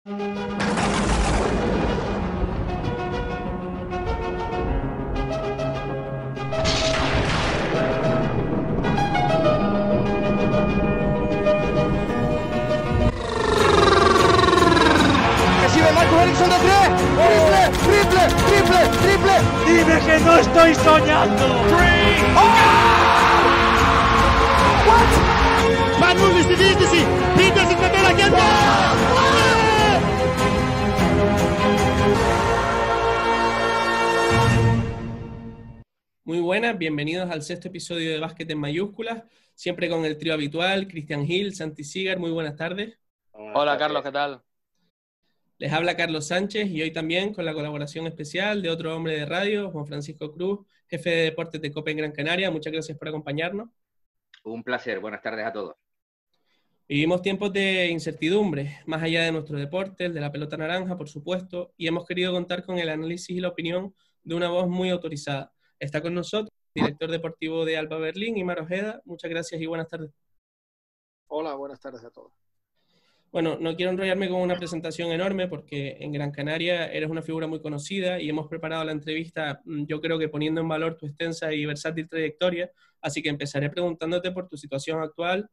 Recibe Marcus Ericsson de 3. Triple. Dime que no estoy soñando. Magnus Dividici. Triple sin meter aquí al Muy buenas, bienvenidos al sexto episodio de Básquet en Mayúsculas, siempre con el trío habitual, Cristian Gil, Santi Sigar, muy buenas tardes. Hola Carlos, ¿qué tal? Les habla Carlos Sánchez y hoy también con la colaboración especial de otro hombre de radio, Juan Francisco Cruz, jefe de deportes de COPE en Gran Canaria. Muchas gracias por acompañarnos. Un placer, buenas tardes a todos. Vivimos tiempos de incertidumbre, más allá de nuestro deporte, el de la pelota naranja, por supuesto, y hemos querido contar con el análisis y la opinión de una voz muy autorizada. Está con nosotros el director deportivo de Alba Berlín, Imar Ojeda. Muchas gracias y buenas tardes. Hola, buenas tardes a todos. Bueno, no quiero enrollarme con una presentación enorme porque en Gran Canaria eres una figura muy conocida y hemos preparado la entrevista, yo creo que poniendo en valor tu extensa y versátil trayectoria, así que empezaré preguntándote por tu situación actual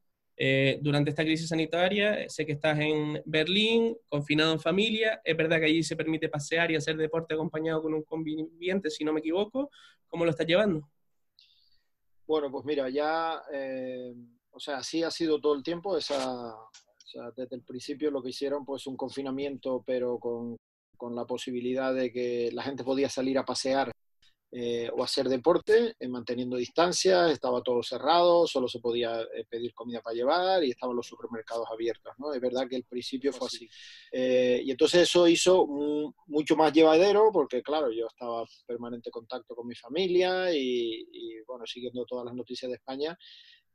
durante esta crisis sanitaria. Sé que estás en Berlín, confinado en familia, es verdad que allí se permite pasear y hacer deporte acompañado con un conviviente, si no me equivoco. ¿Cómo lo estás llevando? Bueno, pues mira, ya, así ha sido todo el tiempo, desde el principio lo que hicieron pues un confinamiento, pero con la posibilidad de que la gente podía salir a pasear o hacer deporte, manteniendo distancia, estaba todo cerrado, solo se podía pedir comida para llevar y estaban los supermercados abiertos, ¿no? Es verdad que el principio fue así. Y entonces eso hizo mucho más llevadero, porque claro, yo estaba en permanente contacto con mi familia y bueno, siguiendo todas las noticias de España.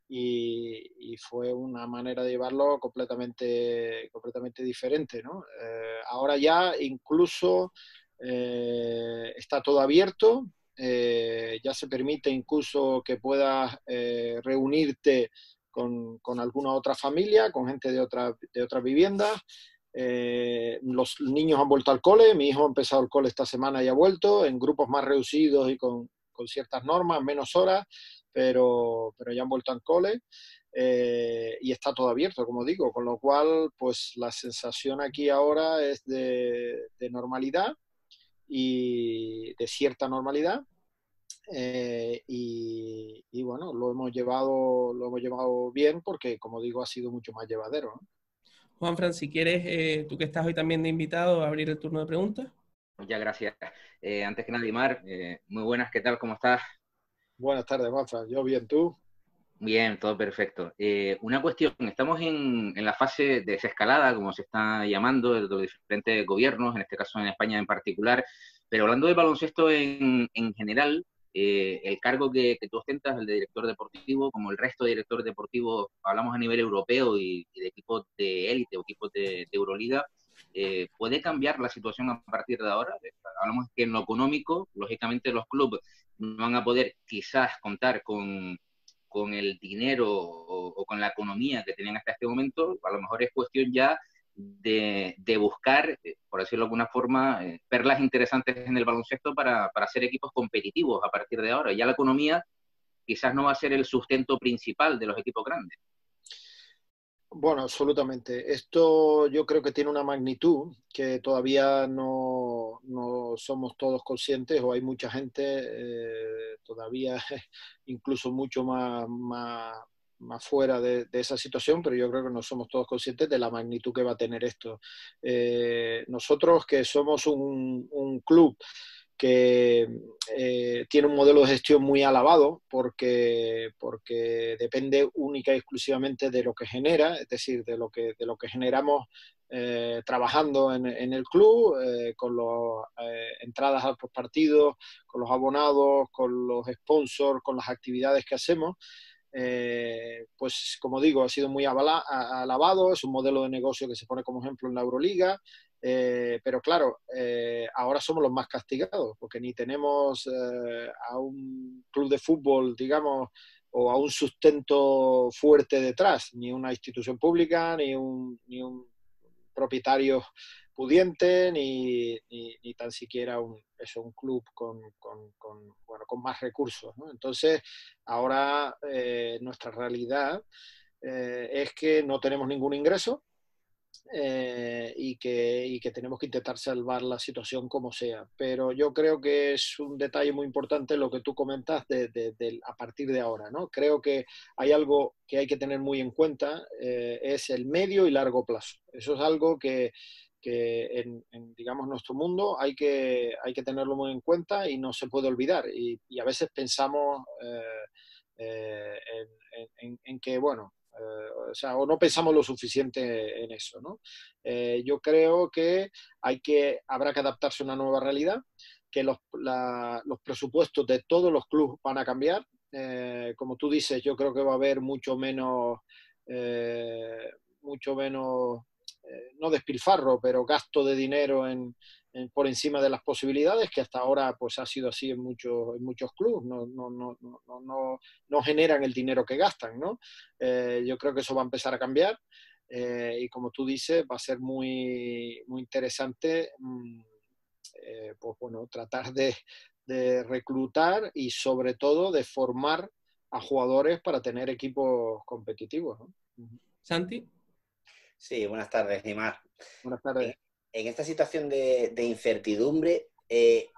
Y fue una manera de llevarlo completamente diferente, ¿no? Ahora ya incluso está todo abierto, ya se permite incluso que puedas reunirte con alguna otra familia, con gente de otras viviendas. Los niños han vuelto al cole, mi hijo ha empezado el cole esta semana y ha vuelto, en grupos más reducidos y con ciertas normas, menos horas, pero ya han vuelto al cole y está todo abierto, como digo, con lo cual pues la sensación aquí ahora es de normalidad y de cierta normalidad y bueno, lo hemos llevado bien porque, como digo, ha sido mucho más llevadero, ¿no? Juanfran, si quieres, tú que estás hoy también de invitado, abrir el turno de preguntas. Muchas gracias. Antes que nada, Imar, muy buenas, ¿qué tal? ¿Cómo estás? Buenas tardes, Juanfran. Yo bien, ¿tú? Bien, todo perfecto. Una cuestión, estamos en la fase de desescalada, como se está llamando, de los diferentes gobiernos, en este caso en España en particular, pero hablando de baloncesto en general, el cargo que tú ostentas, el de director deportivo, como el resto de directores deportivos, hablamos a nivel europeo y de equipos de élite o equipos de Euroliga, ¿puede cambiar la situación a partir de ahora? Hablamos que en lo económico, lógicamente los clubes no van a poder quizás contar con el dinero o con la economía que tenían hasta este momento. A lo mejor es cuestión ya de buscar, por decirlo de alguna forma, perlas interesantes en el baloncesto para hacer equipos competitivos a partir de ahora. Ya la economía quizás no va a ser el sustento principal de los equipos grandes. Bueno, absolutamente. Esto yo creo que tiene una magnitud que todavía no somos todos conscientes, o hay mucha gente todavía incluso mucho más fuera de esa situación, pero yo creo que no somos todos conscientes de la magnitud que va a tener esto. Nosotros, que somos un club que tiene un modelo de gestión muy alabado porque depende única y exclusivamente de lo que genera, es decir, de lo que generamos trabajando en el club, con las entradas a los partidos, con los abonados, con los sponsors, con las actividades que hacemos. Pues como digo, ha sido muy alabado, es un modelo de negocio que se pone como ejemplo en la Euroliga. Pero claro, ahora somos los más castigados porque ni tenemos a un club de fútbol, digamos, o a un sustento fuerte detrás, ni una institución pública, ni un propietarios pudientes, ni tan siquiera un club con más recursos, ¿no? Entonces, ahora nuestra realidad es que no tenemos ningún ingreso, y que tenemos que intentar salvar la situación como sea. Pero yo creo que es un detalle muy importante lo que tú comentas a partir de ahora, ¿no? Creo que hay algo que hay que tener muy en cuenta, es el medio y largo plazo. Eso es algo que digamos, nuestro mundo hay que tenerlo muy en cuenta y no se puede olvidar. Y a veces pensamos en que, bueno, o sea, o no pensamos lo suficiente en eso, ¿no? Yo creo que habrá que adaptarse a una nueva realidad, que los presupuestos de todos los clubes van a cambiar. Como tú dices, yo creo que va a haber mucho menos, no despilfarro, pero gasto de dinero por encima de las posibilidades, que hasta ahora pues ha sido así en muchos clubes, no generan el dinero que gastan, ¿no? Yo creo que eso va a empezar a cambiar, y como tú dices, va a ser muy, muy interesante, pues bueno, tratar de reclutar y sobre todo de formar a jugadores para tener equipos competitivos, ¿no? Santi. Sí, buenas tardes, Neymar. Buenas tardes. En esta situación de incertidumbre,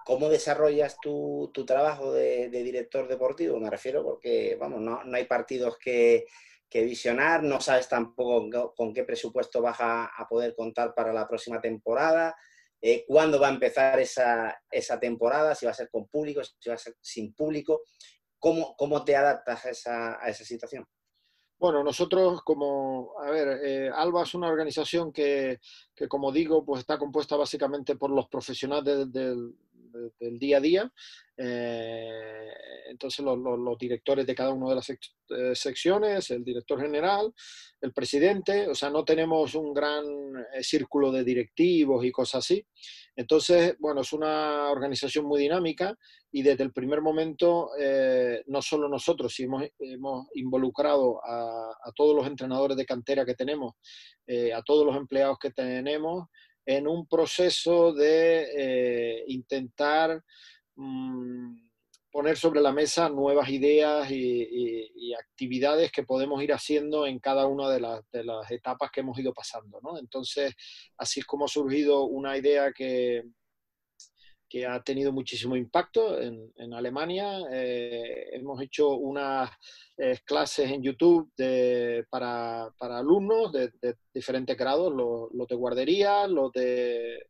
¿cómo desarrollas tu trabajo de director deportivo? Me refiero porque, vamos, no hay partidos que visionar, no sabes tampoco con qué presupuesto vas a poder contar para la próxima temporada, cuándo va a empezar esa temporada, si va a ser con público, si va a ser sin público. ¿Cómo te adaptas a esa situación? Bueno, nosotros Alba es una organización que, como digo, pues está compuesta básicamente por los profesionales del día a día. Entonces los directores de cada una de las secciones, el director general, el presidente, o sea, no tenemos un gran círculo de directivos y cosas así. Entonces, bueno, es una organización muy dinámica y desde el primer momento, no solo nosotros, sino hemos involucrado a todos los entrenadores de cantera que tenemos, a todos los empleados que tenemos, en un proceso de intentar poner sobre la mesa nuevas ideas y actividades que podemos ir haciendo en cada una de las etapas que hemos ido pasando, ¿no? Entonces, así es como ha surgido una idea que ha tenido muchísimo impacto en Alemania. Hemos hecho unas clases en YouTube para alumnos de diferentes grados, los de guardería, los de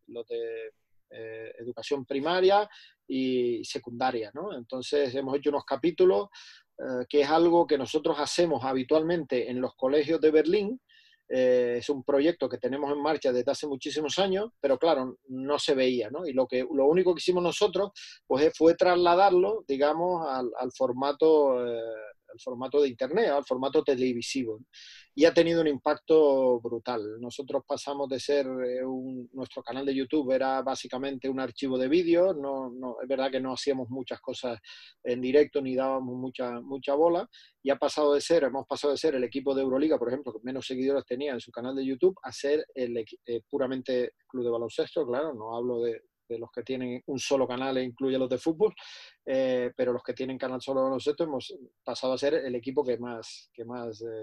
educación primaria y secundaria, ¿no? Entonces hemos hecho unos capítulos, que es algo que nosotros hacemos habitualmente en los colegios de Berlín. Es un proyecto que tenemos en marcha desde hace muchísimos años, pero claro, no se veía, ¿no? Y lo único que hicimos nosotros pues, fue trasladarlo, digamos, al formato de internet, al formato televisivo, ¿no? Y ha tenido un impacto brutal. Nosotros pasamos de ser nuestro canal de YouTube era básicamente un archivo de vídeos, es verdad que no hacíamos muchas cosas en directo ni dábamos mucha bola, y hemos pasado de ser el equipo de Euroliga, por ejemplo, que menos seguidores tenía en su canal de YouTube, a ser puramente club de baloncesto. Claro, no hablo de los que tienen un solo canal e incluye los de fútbol, pero los que tienen canal solo de baloncesto hemos pasado a ser el equipo que más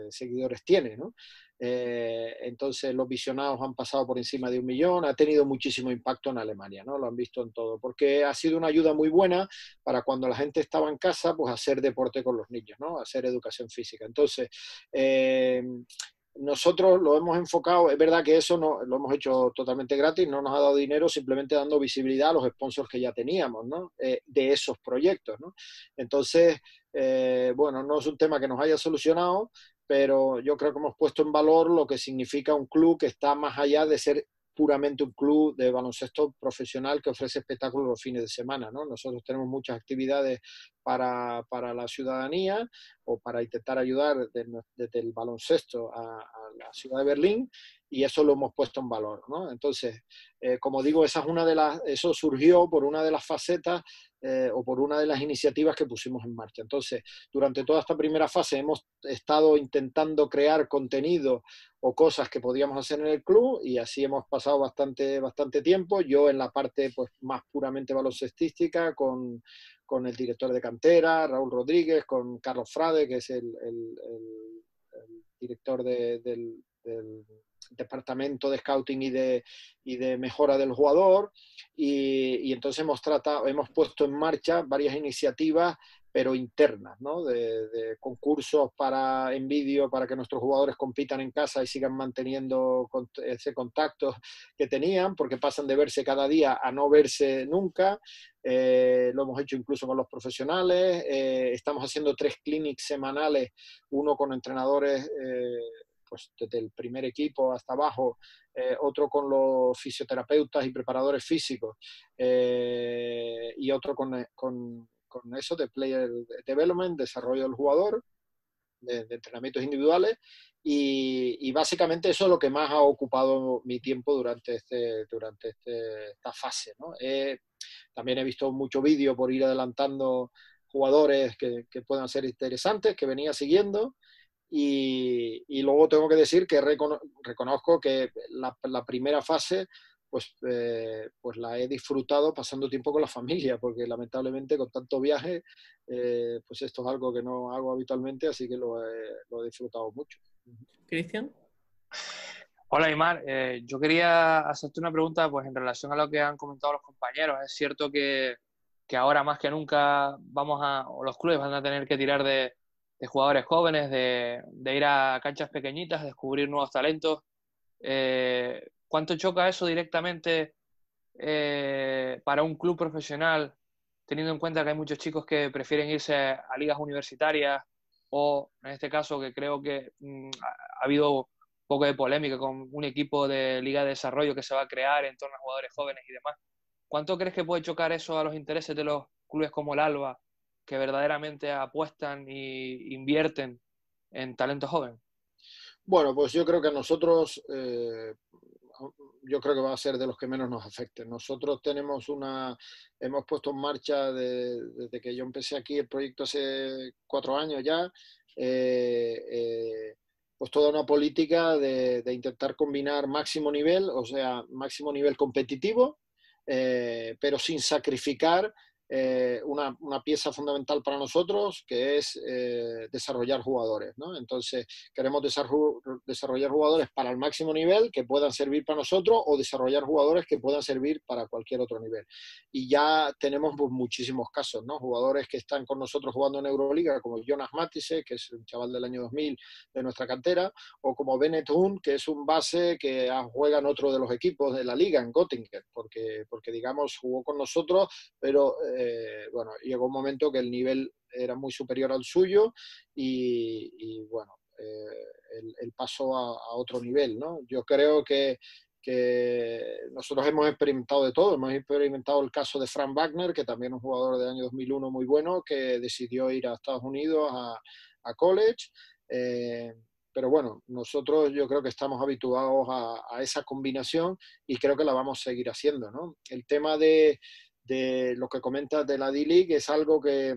seguidores tiene, ¿no? Entonces los visionados han pasado por encima de 1 millón, ha tenido muchísimo impacto en Alemania, ¿no? Lo han visto en todo, porque ha sido una ayuda muy buena para cuando la gente estaba en casa, pues hacer deporte con los niños, ¿no? Hacer educación física. Entonces, nosotros lo hemos enfocado, es verdad que eso no, lo hemos hecho totalmente gratis, no nos ha dado dinero, simplemente dando visibilidad a los sponsors que ya teníamos, ¿no? De esos proyectos, ¿no? Entonces, bueno, no es un tema que nos haya solucionado, pero yo creo que hemos puesto en valor lo que significa un club que está más allá de ser puramente un club de baloncesto profesional que ofrece espectáculos los fines de semana, ¿no? Nosotros tenemos muchas actividades para la ciudadanía o para intentar ayudar desde el baloncesto a la ciudad de Berlín, y eso lo hemos puesto en valor, ¿no? Entonces, como digo, eso surgió por una de las facetas o por una de las iniciativas que pusimos en marcha. Entonces, durante toda esta primera fase hemos estado intentando crear contenido o cosas que podíamos hacer en el club, y así hemos pasado bastante tiempo. Yo en la parte pues, más puramente baloncestística, con el director de cantera, Raúl Rodríguez, con Carlos Frade, que es el director del departamento de scouting y de mejora del jugador, y entonces hemos puesto en marcha varias iniciativas, pero internas, ¿no? De concursos en vídeo para que nuestros jugadores compitan en casa y sigan manteniendo ese contacto que tenían, porque pasan de verse cada día a no verse nunca. Lo hemos hecho incluso con los profesionales. Estamos haciendo 3 clinics semanales, uno con entrenadores pues desde el primer equipo hasta abajo, otro con los fisioterapeutas y preparadores físicos, y otro con eso de player development, desarrollo del jugador, de entrenamientos individuales, y básicamente eso es lo que más ha ocupado mi tiempo durante esta fase, ¿no? También he visto mucho vídeo por ir adelantando jugadores que puedan ser interesantes, que venía siguiendo. Y luego tengo que decir que reconozco que la primera fase pues la he disfrutado pasando tiempo con la familia, porque lamentablemente con tanto viaje pues esto es algo que no hago habitualmente, así que lo he disfrutado mucho. ¿Cristian? Hola, Aimar. Yo quería hacerte una pregunta pues, en relación a lo que han comentado los compañeros. Es cierto que ahora más que nunca o los clubes van a tener que tirar de jugadores jóvenes, de ir a canchas pequeñitas, descubrir nuevos talentos. ¿Cuánto choca eso directamente para un club profesional, teniendo en cuenta que hay muchos chicos que prefieren irse a ligas universitarias, o en este caso que creo que ha habido un poco de polémica con un equipo de liga de desarrollo que se va a crear en torno a jugadores jóvenes y demás? ¿Cuánto crees que puede chocar eso a los intereses de los clubes como el Alba, que verdaderamente apuestan e invierten en talento joven? Bueno, pues yo creo que a nosotros, yo creo que va a ser de los que menos nos afecten. Nosotros hemos puesto en marcha desde que yo empecé aquí el proyecto hace 4 años ya, pues toda una política de intentar combinar máximo nivel, o sea, máximo nivel competitivo, pero sin sacrificar una pieza fundamental para nosotros, que es desarrollar jugadores, ¿no? Entonces, queremos desarrollar jugadores para el máximo nivel que puedan servir para nosotros, o desarrollar jugadores que puedan servir para cualquier otro nivel. Y ya tenemos pues, muchísimos casos, ¿no? Jugadores que están con nosotros jugando en Euroliga, como Jonas Matisse, que es un chaval del año 2000 de nuestra cantera, o como Bennett Hunt, que es un base que juega en otro de los equipos de la liga, en Göttingen, porque digamos, jugó con nosotros, pero bueno, llegó un momento que el nivel era muy superior al suyo, y bueno, él pasó a otro nivel, ¿no? Yo creo que nosotros hemos experimentado de todo. Hemos experimentado el caso de Frank Wagner, que también es un jugador del año 2001 muy bueno, que decidió ir a Estados Unidos a college. Pero bueno, nosotros yo creo que estamos habituados a esa combinación, y creo que la vamos a seguir haciendo, ¿no? El tema de lo que comentas de la D-League es algo que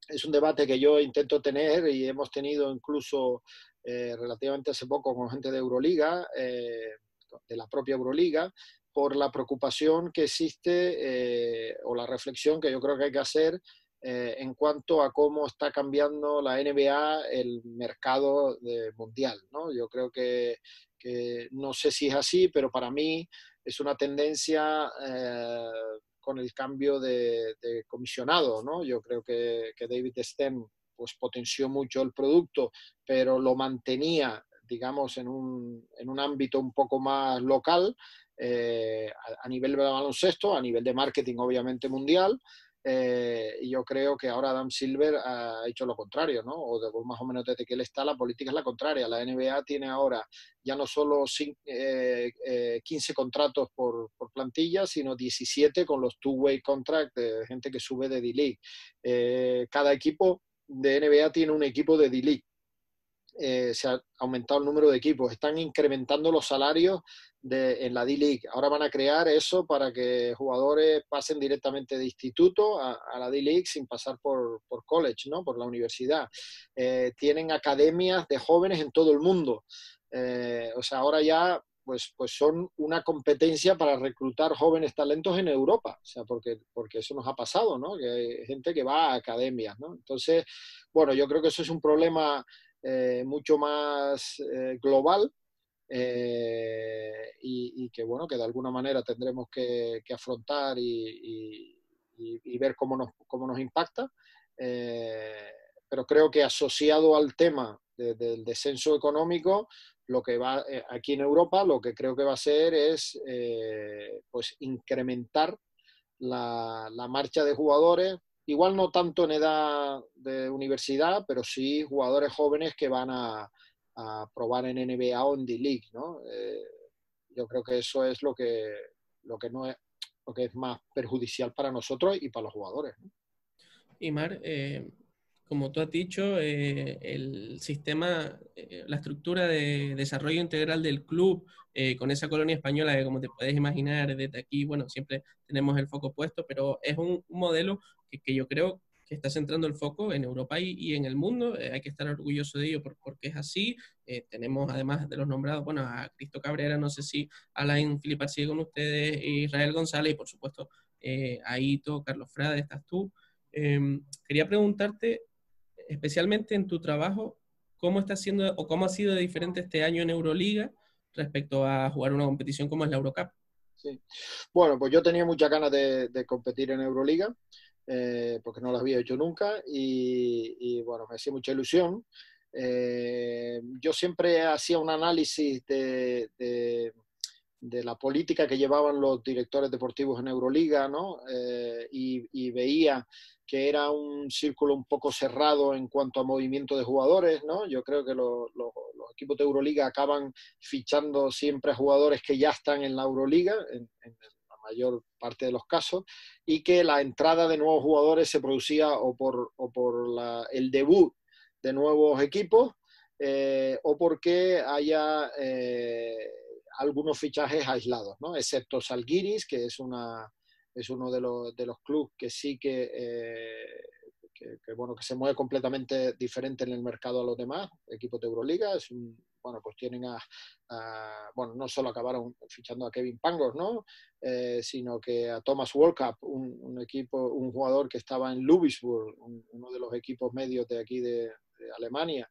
es un debate que yo intento tener, y hemos tenido incluso relativamente hace poco con gente de Euroliga, de la propia Euroliga, por la preocupación que existe, o la reflexión que yo creo que hay que hacer en cuanto a cómo está cambiando la NBA el mercado mundial, ¿no? Yo creo que no sé si es así, pero para mí es una tendencia con el cambio de comisionado, ¿no? Yo creo que David Stern pues potenció mucho el producto, pero lo mantenía, digamos, en un ámbito un poco más local, a nivel de baloncesto, a nivel de marketing obviamente mundial, y yo creo que ahora Adam Silver ha hecho lo contrario, ¿no? O más o menos desde que él está, la política es la contraria. La NBA tiene ahora ya no solo 15 contratos por plantilla, sino 17 con los two-way contracts de gente que sube de D-League. Cada equipo de NBA tiene un equipo de D-League. se ha aumentado el número de equipos, están incrementando los salarios en la D-League. Ahora van a crear eso para que jugadores pasen directamente de instituto a la D-League sin pasar por college, ¿no? Por la universidad. Tienen academias de jóvenes en todo el mundo. O sea, ahora ya pues son una competencia para reclutar jóvenes talentos en Europa. O sea, porque eso nos ha pasado, ¿no? Que hay gente que va a academias, ¿no? Entonces, bueno, yo creo que eso es un problema mucho más global, y que, bueno, que de alguna manera tendremos que afrontar y ver cómo nos impacta. Pero creo que asociado al tema del descenso económico, lo que va aquí en Europa, lo que creo que va a hacer es pues incrementar la marcha de jugadores, igual no tanto en edad de universidad, pero sí jugadores jóvenes que van a probar en NBA o en D-League, ¿no? Yo creo que eso es lo que no es, lo que es más perjudicial para nosotros y para los jugadores, ¿no? Y Mar, como tú has dicho, el sistema, la estructura de desarrollo integral del club, con esa colonia española que, como te puedes imaginar, desde aquí, bueno, siempre tenemos el foco puesto, pero es un modelo que yo creo que está centrando el foco en Europa y en el mundo. Hay que estar orgulloso de ello porque es así. Tenemos, además de los nombrados, bueno, a Cristo Cabrera, no sé si Alain Filipar sigue con ustedes, Israel González y, por supuesto, Aito, Carlos Frade, estás tú. Quería preguntarte, especialmente en tu trabajo, ¿cómo está siendo o cómo ha sido diferente este año en Euroliga respecto a jugar una competición como es la Eurocup? Sí. Bueno, pues yo tenía muchas ganas de competir en Euroliga, porque no lo había hecho nunca y bueno, me hacía mucha ilusión. Yo siempre hacía un análisis de la política que llevaban los directores deportivos en Euroliga, ¿no? Y veía que era un círculo un poco cerrado en cuanto a movimiento de jugadores, ¿no? Yo creo que los equipos de Euroliga acaban fichando siempre a jugadores que ya están en la Euroliga, en la mayor parte de los casos, y que la entrada de nuevos jugadores se producía o por el debut de nuevos equipos, o porque haya algunos fichajes aislados, ¿no? Excepto Žalgiris, que es uno de los clubes que sí que se mueve completamente diferente en el mercado a los demás equipos de Euroliga. Bueno, pues tienen bueno, no solo acabaron fichando a Kevin Pangos, ¿no? Sino que a Thomas Walkup, un jugador que estaba en Ludwigsburg, uno de los equipos medios de aquí de Alemania.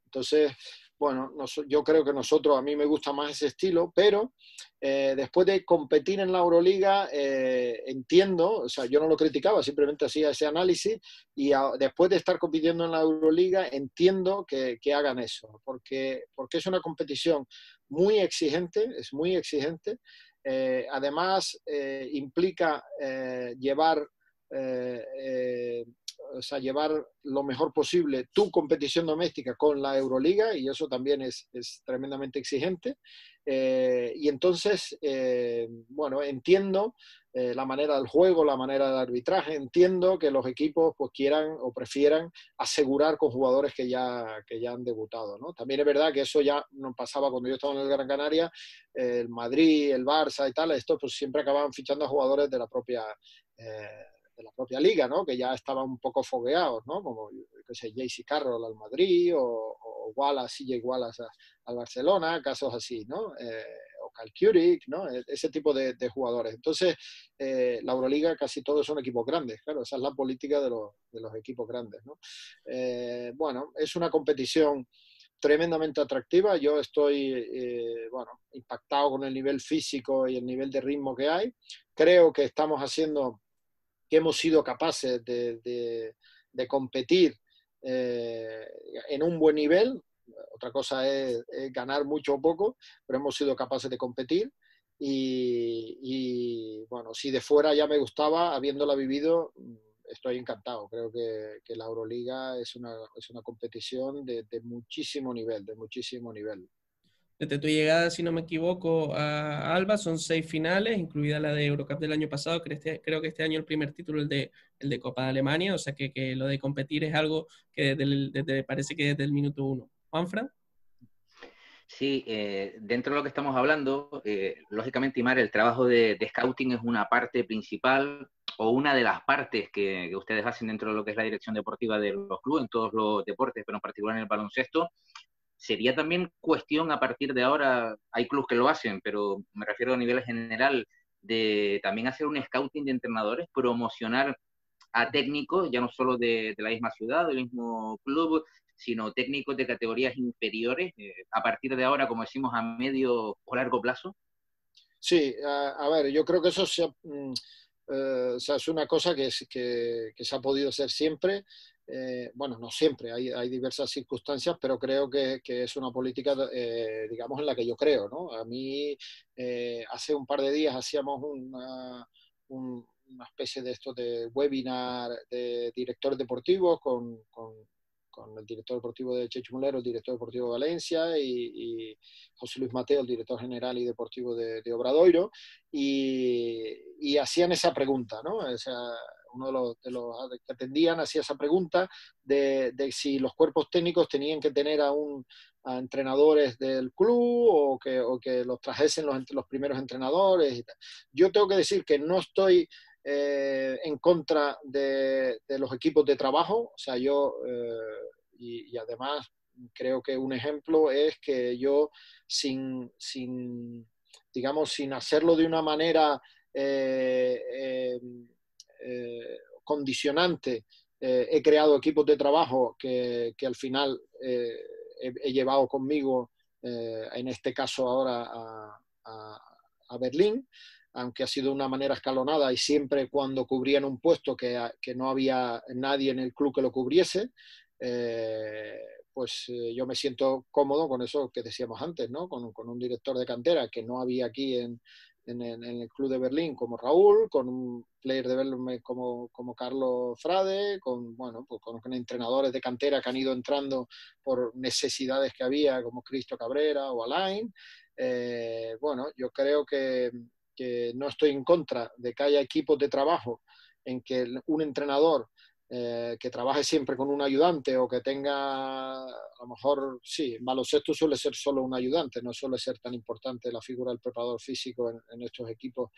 Entonces, bueno, yo creo que a mí me gusta más ese estilo, pero después de competir en la Euroliga, entiendo, o sea, yo no lo criticaba, simplemente hacía ese análisis y después de estar compitiendo en la Euroliga, entiendo que hagan eso, porque es una competición muy exigente, es muy exigente. Además, implica llevar lo mejor posible tu competición doméstica con la Euroliga, y eso también es tremendamente exigente. Y entonces, bueno, entiendo la manera del juego, la manera del arbitraje, entiendo que los equipos pues quieran o prefieran asegurar con jugadores que ya han debutado, ¿no? También es verdad que eso ya no pasaba cuando yo estaba en el Gran Canaria, el Madrid, el Barça y tal, estos pues siempre acababan fichando a jugadores de la propia liga, ¿no? Que ya estaban un poco fogueados, ¿no? Como, qué sé, JC Carroll al Madrid o Wallace, CJ Wallace al Barcelona, casos así, ¿no? O Cal Kurik, ¿no? Ese tipo de jugadores. Entonces, la Euroliga casi todos son equipos grandes, claro, esa es la política de los equipos grandes, ¿no? Bueno, es una competición tremendamente atractiva. Yo estoy, bueno, impactado con el nivel físico y el nivel de ritmo que hay. Creo que que hemos sido capaces de competir en un buen nivel. Otra cosa es ganar mucho o poco, pero hemos sido capaces de competir y bueno, si de fuera ya me gustaba, habiéndola vivido, estoy encantado. Creo que la Euroliga es una competición de muchísimo nivel, Desde tu llegada, si no me equivoco, a Alba, son 6 finales, incluida la de Eurocup del año pasado. Creo que este año el primer título, el de Copa de Alemania, o sea que lo de competir es algo que parece que desde el minuto 1. Juanfran. Sí, dentro de lo que estamos hablando, lógicamente, Imar, el trabajo de scouting es una parte principal o una de las partes que ustedes hacen dentro de lo que es la dirección deportiva de los clubes, en todos los deportes, pero en particular en el baloncesto. Sería también cuestión a partir de ahora, hay clubes que lo hacen, pero me refiero a nivel general, de también hacer un scouting de entrenadores, promocionar a técnicos, ya no solo de la misma ciudad, del mismo club, sino técnicos de categorías inferiores, a partir de ahora, como decimos, a medio o largo plazo? Sí, a ver, yo creo que eso o sea, es una cosa que se ha podido hacer siempre. Bueno, no siempre, hay diversas circunstancias, pero creo que es una política, digamos, en la que yo creo, ¿no? A mí, hace un par de días hacíamos una especie de esto de webinar de directores deportivos con el director deportivo de Chechu Mulero, el director deportivo de Valencia y José Luis Mateo, el director general y deportivo de Obradoiro, y hacían esa pregunta, ¿no? O sea, uno de los que atendían hacía esa pregunta de si los cuerpos técnicos tenían que tener a entrenadores del club o que los trajesen los primeros entrenadores. Y tal. Yo tengo que decir que no estoy en contra de los equipos de trabajo, o sea, y además creo que un ejemplo es que yo digamos, sin hacerlo de una manera condicionante, he creado equipos de trabajo que al final he llevado conmigo, en este caso ahora a Berlín, aunque ha sido de una manera escalonada y siempre cuando cubrían un puesto que no había nadie en el club que lo cubriese, pues yo me siento cómodo con eso que decíamos antes, ¿no? Con un director de cantera que no había aquí en el club de Berlín como Raúl, con un player de Berlín como Carlos Frade, bueno, pues con entrenadores de cantera que han ido entrando por necesidades que había como Cristo Cabrera o Alain. Bueno, yo creo que no estoy en contra de que haya equipos de trabajo en que un entrenador que trabaje siempre con un ayudante o que tenga, a lo mejor, sí, en baloncesto suele ser solo un ayudante, no suele ser tan importante la figura del preparador físico en estos equipos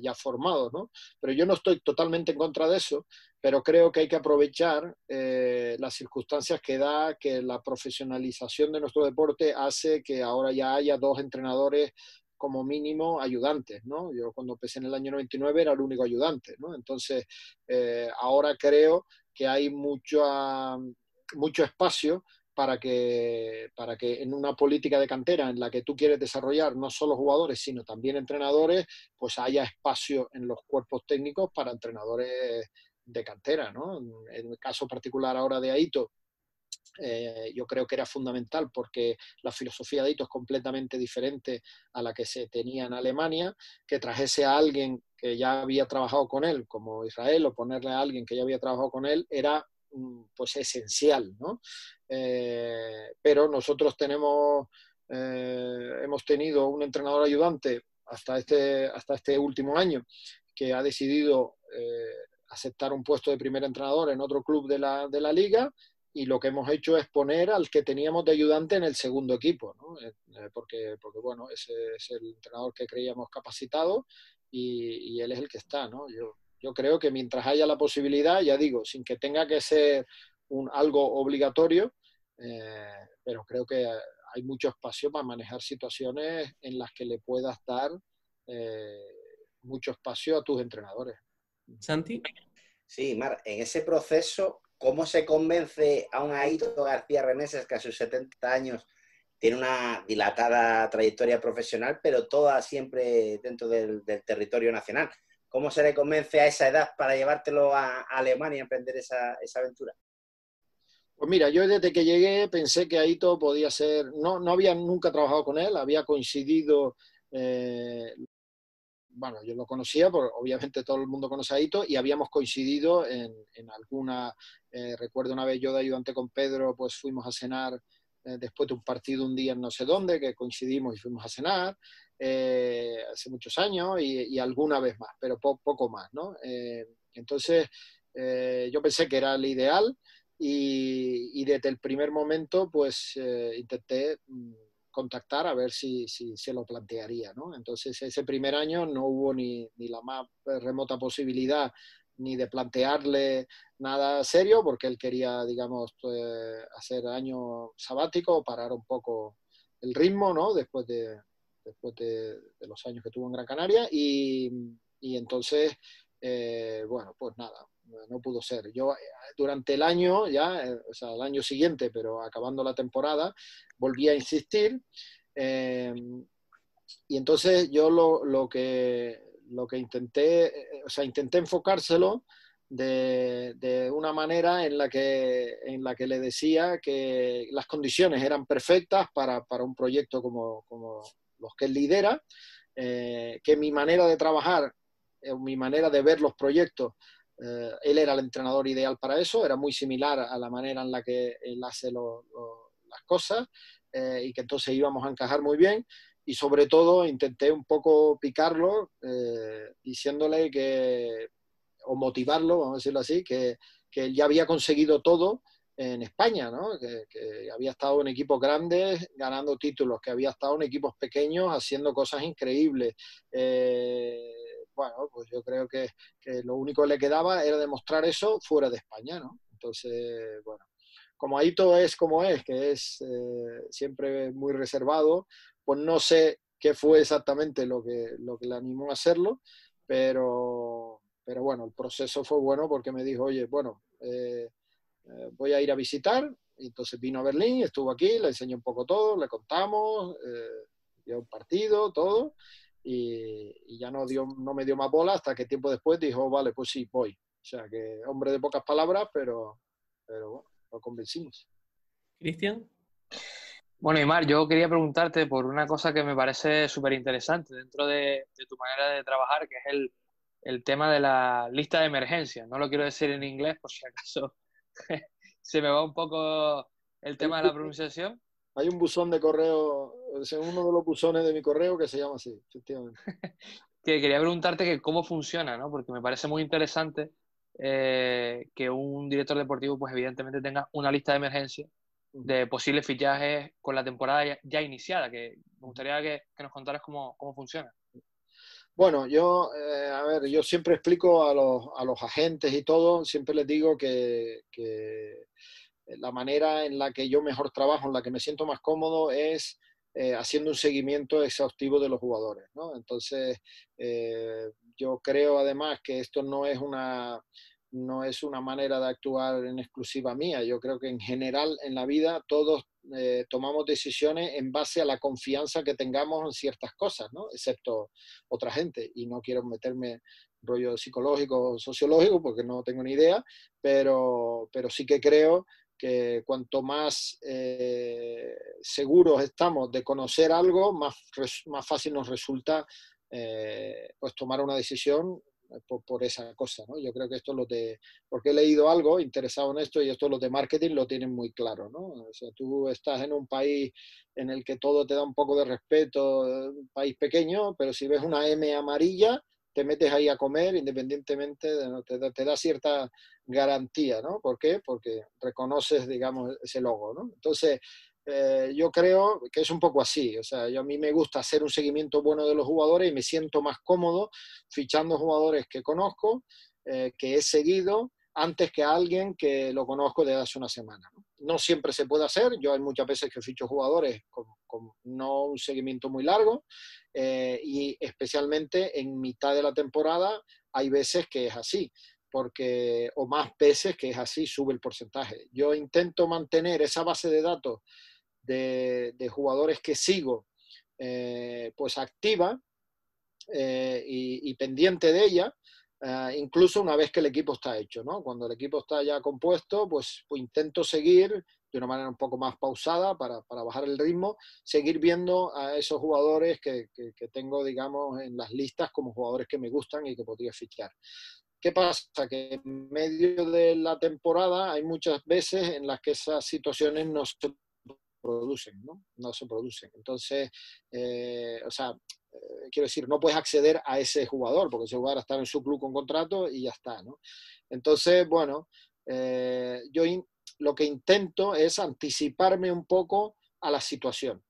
ya formados, ¿no? Pero yo no estoy totalmente en contra de eso, pero creo que hay que aprovechar las circunstancias que da que la profesionalización de nuestro deporte hace que ahora ya haya 2 entrenadores como mínimo ayudantes, ¿no? Yo cuando empecé en el año 99 era el único ayudante, ¿no? Entonces, ahora creo que hay mucho espacio para que en una política de cantera en la que tú quieres desarrollar no solo jugadores, sino también entrenadores, pues haya espacio en los cuerpos técnicos para entrenadores de cantera, ¿no? En el caso particular ahora de Aito, yo creo que era fundamental porque la filosofía de Aito es completamente diferente a la que se tenía en Alemania, que trajese a alguien que ya había trabajado con él, como Israel, o ponerle a alguien que ya había trabajado con él, era pues esencial, ¿no? Pero nosotros hemos tenido un entrenador ayudante hasta este último año que ha decidido aceptar un puesto de primer entrenador en otro club de la liga, y lo que hemos hecho es poner al que teníamos de ayudante en el segundo equipo, ¿no? Porque bueno, ese es el entrenador que creíamos capacitado y él es el que está, ¿no? Yo creo que mientras haya la posibilidad, ya digo, sin que tenga que ser algo obligatorio, pero creo que hay mucho espacio para manejar situaciones en las que le puedas dar mucho espacio a tus entrenadores. Santi. Sí, Mar, en ese proceso, ¿cómo se convence a un Aito García Reneses que a sus 70 años tiene una dilatada trayectoria profesional, pero toda siempre dentro del territorio nacional? ¿Cómo se le convence a esa edad para llevártelo a Alemania y emprender esa aventura? Pues mira, yo desde que llegué pensé que Aito podía ser, no había nunca trabajado con él, había coincidido, bueno, yo lo conocía, porque obviamente todo el mundo conoce a Aito, y habíamos coincidido en alguna, recuerdo una vez yo de ayudante con Pedro, pues fuimos a cenar después de un partido un día en no sé dónde, que coincidimos y fuimos a cenar, hace muchos años, y alguna vez más, pero poco más, ¿no? Entonces, yo pensé que era el ideal. y desde el primer momento pues intenté contactar a ver si se lo plantearía, ¿no? Entonces ese primer año no hubo ni la más remota posibilidad ni de plantearle nada serio, porque él quería, digamos, hacer año sabático, parar un poco el ritmo, ¿no? Después de los años que tuvo en Gran Canaria, y entonces, bueno, pues nada, no pudo ser. Yo durante el año, ya, o sea, el año siguiente, pero acabando la temporada, volví a insistir, y entonces yo lo que intenté, o sea, intenté enfocárselo de una manera en la que le decía que las condiciones eran perfectas para un proyecto como los que él lidera, que mi manera de trabajar, mi manera de ver los proyectos, él era el entrenador ideal para eso, era muy similar a la manera en la que él hace las cosas, y que entonces íbamos a encajar muy bien. Y sobre todo intenté un poco picarlo, diciéndole o motivarlo, vamos a decirlo así, que él ya había conseguido todo en España, ¿no? Que había estado en equipos grandes ganando títulos, que había estado en equipos pequeños haciendo cosas increíbles. Bueno, pues yo creo que lo único que le quedaba era demostrar eso fuera de España, ¿no? Entonces, bueno, como ahí todo es como es, que es siempre muy reservado, pues no sé qué fue exactamente lo que le animó a hacerlo, pero bueno, el proceso fue bueno porque me dijo, oye, bueno, voy a ir a visitar. Y entonces vino a Berlín, estuvo aquí, le enseñé un poco todo, le contamos, dio un partido, todo, y ya no me dio más bola hasta que tiempo después dijo, vale, pues sí, voy. O sea que hombre de pocas palabras, pero bueno, lo convencimos. Cristian. Bueno, Imar, yo quería preguntarte por una cosa que me parece súper interesante dentro de tu manera de trabajar, que es el tema de la lista de emergencia. No lo quiero decir en inglés por si acaso se me va un poco el tema de la pronunciación. Hay un buzón de correo, es uno de los buzones de mi correo que se llama así, efectivamente. Que quería preguntarte que cómo funciona, ¿no? Porque me parece muy interesante que un director deportivo, pues evidentemente tenga una lista de emergencia de posibles fichajes con la temporada ya iniciada, que me gustaría que nos contaras cómo funciona. Bueno, a ver, yo siempre explico a los agentes y todo, siempre les digo que la manera en la que yo mejor trabajo, en la que me siento más cómodo, es haciendo un seguimiento exhaustivo de los jugadores, ¿no? Entonces, yo creo además que esto no es una manera de actuar en exclusiva mía. Yo creo que en general en la vida todos tomamos decisiones en base a la confianza que tengamos en ciertas cosas, ¿no? Excepto otra gente. Y no quiero meterme rollo psicológico o sociológico porque no tengo ni idea, pero sí que creo que cuanto más seguros estamos de conocer algo, más fácil nos resulta pues tomar una decisión por esa cosa, ¿no? Yo creo que esto porque he leído algo interesado en esto, y esto los de marketing lo tienen muy claro, ¿no? O sea, tú estás en un país en el que todo te da un poco de respeto, un país pequeño, pero si ves una M amarilla, te metes ahí a comer independientemente, te da cierta garantía, ¿no? ¿Por qué? Porque reconoces, digamos, ese logo, ¿no? Entonces, yo creo que es un poco así. O sea, a mí me gusta hacer un seguimiento bueno de los jugadores y me siento más cómodo fichando jugadores que conozco, que he seguido, antes que a alguien que lo conozco desde hace una semana, ¿no? No siempre se puede hacer. Yo hay muchas veces que ficho jugadores con no un seguimiento muy largo, y especialmente en mitad de la temporada hay veces que es así, o más veces que es así, sube el porcentaje. Yo intento mantener esa base de datos de jugadores que sigo, pues activa, y pendiente de ella, incluso una vez que el equipo está hecho, ¿no? Cuando el equipo está ya compuesto, pues intento seguir de una manera un poco más pausada para bajar el ritmo, seguir viendo a esos jugadores que tengo, digamos, en las listas como jugadores que me gustan y que podría fichar. ¿Qué pasa? Que en medio de la temporada hay muchas veces en las que esas situaciones no se producen, ¿no? No se producen. Entonces, o sea, quiero decir, no puedes acceder a ese jugador, porque ese jugador está en su club con contrato y ya está, ¿no? Entonces, bueno, lo que intento es anticiparme un poco a la situación.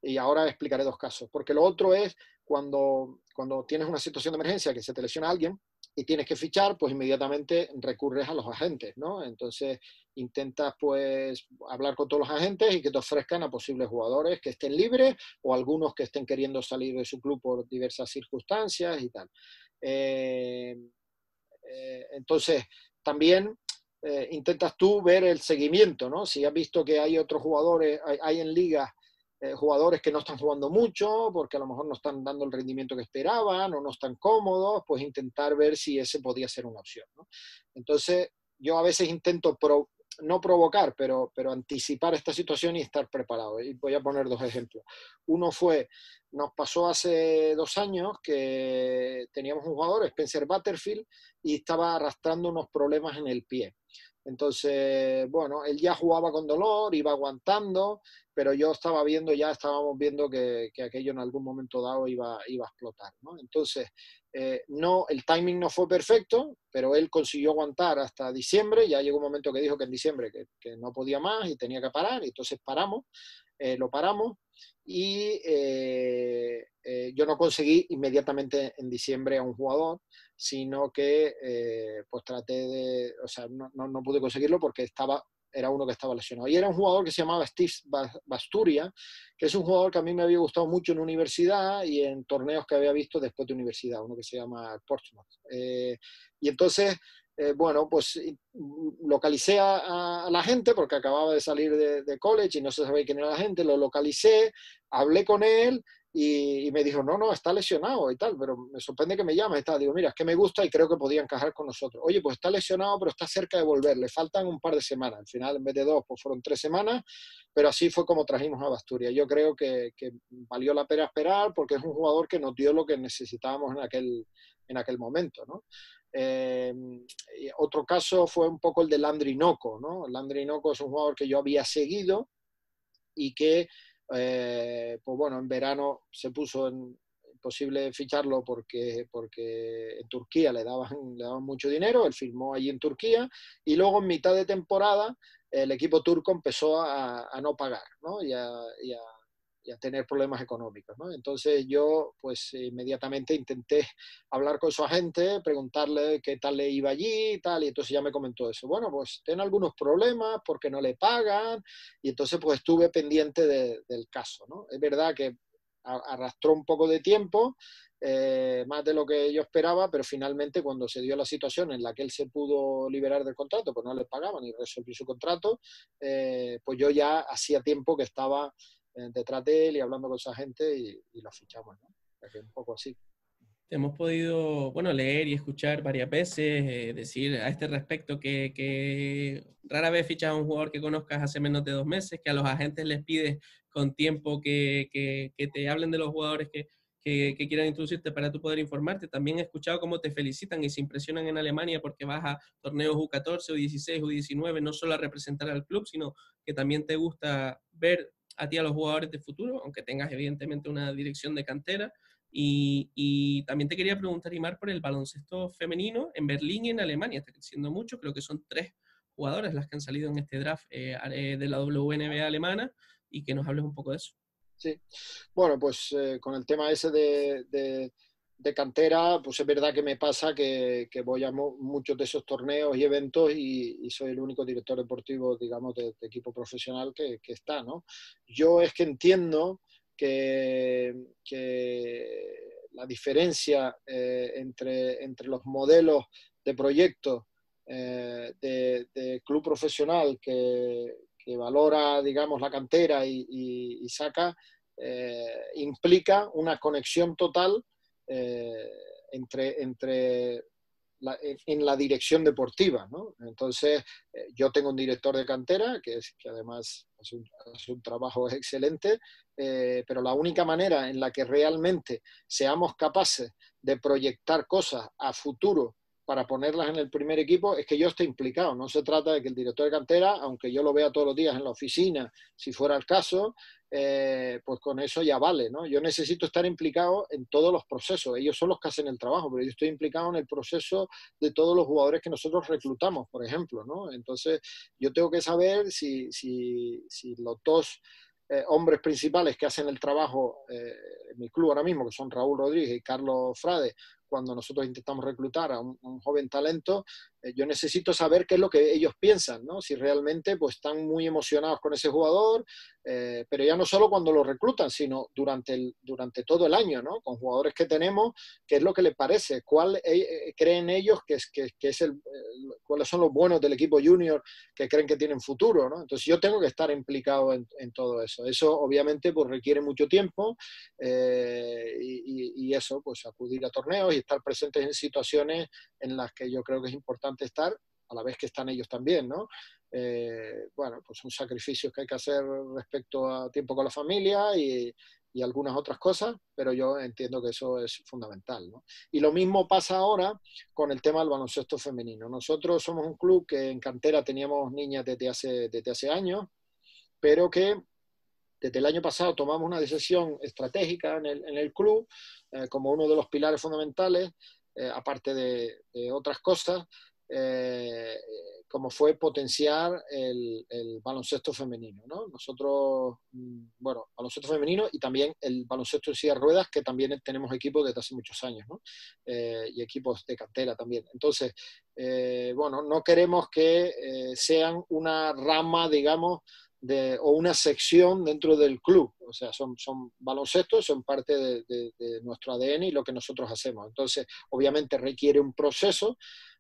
Y ahora explicaré dos casos. Porque lo otro es cuando tienes una situación de emergencia que se te lesiona a alguien y tienes que fichar, pues inmediatamente recurres a los agentes, ¿no? Entonces intentas pues hablar con todos los agentes y que te ofrezcan a posibles jugadores que estén libres o algunos que estén queriendo salir de su club por diversas circunstancias y tal. Entonces, también intentas tú ver el seguimiento, ¿no? Si has visto que hay otros jugadores, hay en ligas jugadores que no están jugando mucho porque a lo mejor no están dando el rendimiento que esperaban o no están cómodos, pues intentar ver si ese podía ser una opción, ¿no? Entonces, yo a veces intento no provocar, pero anticipar esta situación y estar preparado. Y voy a poner dos ejemplos. Uno nos pasó hace 2 años que teníamos un jugador, Spencer Butterfield, y estaba arrastrando unos problemas en el pie. Entonces, bueno, él ya jugaba con dolor, iba aguantando, pero estábamos viendo que aquello en algún momento dado iba a explotar, ¿no? Entonces, el timing no fue perfecto, pero él consiguió aguantar hasta diciembre. Ya llegó un momento que dijo que en diciembre que no podía más y tenía que parar, y entonces lo paramos, y yo no conseguí inmediatamente en diciembre a un jugador, sino que pues no pude conseguirlo porque era uno que estaba lesionado. Y era un jugador que se llamaba Steve Basturia, que es un jugador que a mí me había gustado mucho en universidad y en torneos que había visto después de universidad, uno que se llama Portsmouth. Y entonces, bueno, pues localicé a la gente porque acababa de salir de college y no se sabía quién era la gente, lo localicé, hablé con él y me dijo, no, está lesionado y tal, pero me sorprende que me llames y tal. Digo, mira, es que me gusta y creo que podía encajar con nosotros. Oye, pues está lesionado, pero está cerca de volver, le faltan un par de semanas. Al final, en vez de 2, pues fueron 3 semanas, pero así fue como trajimos a Basturia. Yo creo que valió la pena esperar porque es un jugador que nos dio lo que necesitábamos en aquel momento, ¿no? Otro caso fue un poco el de Landry Nnoko, ¿no? Landry Nnoko es un jugador que yo había seguido y que pues bueno, en verano se puso imposible ficharlo porque en Turquía le daban mucho dinero, él firmó allí en Turquía, y luego en mitad de temporada el equipo turco empezó a no pagar, ¿no? y a tener problemas económicos, ¿no? Entonces yo pues inmediatamente intenté hablar con su agente, preguntarle qué tal le iba allí y tal, y entonces ya me comentó eso. Bueno, pues tiene algunos problemas porque no le pagan, y entonces pues estuve pendiente del caso, ¿no? Es verdad que arrastró un poco de tiempo, más de lo que yo esperaba, pero finalmente cuando se dio la situación en la que él se pudo liberar del contrato, pues no le pagaban y resolvió su contrato, pues yo ya hacía tiempo que estaba detrás de él y hablando con esa gente y lo fichamos, ¿no? O sea, un poco así. Hemos podido, bueno, leer y escuchar varias veces decir a este respecto que rara vez fichas a un jugador que conozcas hace menos de 2 meses, que a los agentes les pides con tiempo que te hablen de los jugadores que quieran introducirte para tú poder informarte. También he escuchado cómo te felicitan y se impresionan en Alemania porque vas a torneos U14, U16, U19, no solo a representar al club, sino que también te gusta ver a ti a los jugadores de futuro, aunque tengas evidentemente una dirección de cantera. Y también te quería preguntar, Imar, por el baloncesto femenino en Berlín y en Alemania. Está creciendo mucho, creo que son 3 jugadoras las que han salido en este draft de la WNBA alemana, y que nos hables un poco de eso. Sí, bueno, pues con el tema ese de cantera, pues es verdad que me pasa que voy a muchos de esos torneos y eventos y soy el único director deportivo, digamos, de equipo profesional que está, ¿no? Yo es que entiendo que la diferencia entre los modelos de proyecto de club profesional que valora, digamos, la cantera y saca, implica una conexión total en la dirección deportiva, ¿no? Entonces, yo tengo un director de cantera que además hace un trabajo excelente, pero la única manera en la que realmente seamos capaces de proyectar cosas a futuro para ponerlas en el primer equipo es que yo esté implicado. No se trata de que el director de cantera, aunque yo lo vea todos los días en la oficina, si fuera el caso, pues con eso ya vale, ¿no? Yo necesito estar implicado en todos los procesos. Ellos son los que hacen el trabajo, pero yo estoy implicado en el proceso de todos los jugadores que nosotros reclutamos, por ejemplo, ¿no? Entonces, yo tengo que saber si los dos hombres principales que hacen el trabajo en mi club ahora mismo, que son Raúl Rodríguez y Carlos Frade, cuando nosotros intentamos reclutar a un joven talento, yo necesito saber qué es lo que ellos piensan, ¿no? Si realmente pues, están muy emocionados con ese jugador, pero ya no solo cuando lo reclutan, sino durante todo el año, ¿no? Con jugadores que tenemos, qué es lo que les parece, cuál creen ellos que es cuáles son los buenos del equipo junior que creen que tienen futuro, ¿no? Entonces yo tengo que estar implicado en todo eso. Eso obviamente pues, requiere mucho tiempo y eso, pues acudir a torneos y estar presentes en situaciones en las que yo creo que es importante estar, a la vez que están ellos también, ¿no? Bueno, pues son sacrificios que hay que hacer respecto a tiempo con la familia y algunas otras cosas, pero yo entiendo que eso es fundamental, ¿no? Y lo mismo pasa ahora con el tema del baloncesto femenino. Nosotros somos un club que en cantera teníamos niñas desde hace años, pero que desde el año pasado tomamos una decisión estratégica en el club como uno de los pilares fundamentales, aparte de otras cosas, como fue potenciar el baloncesto femenino, ¿no? Nosotros, bueno, baloncesto femenino y también el baloncesto en silla de ruedas, que también tenemos equipos desde hace muchos años, ¿no? Y equipos de cantera también. Entonces, bueno, no queremos que sean una rama, digamos, o una sección dentro del club. O sea, son baloncestos, son parte de nuestro ADN y lo que nosotros hacemos. Entonces, obviamente requiere un proceso,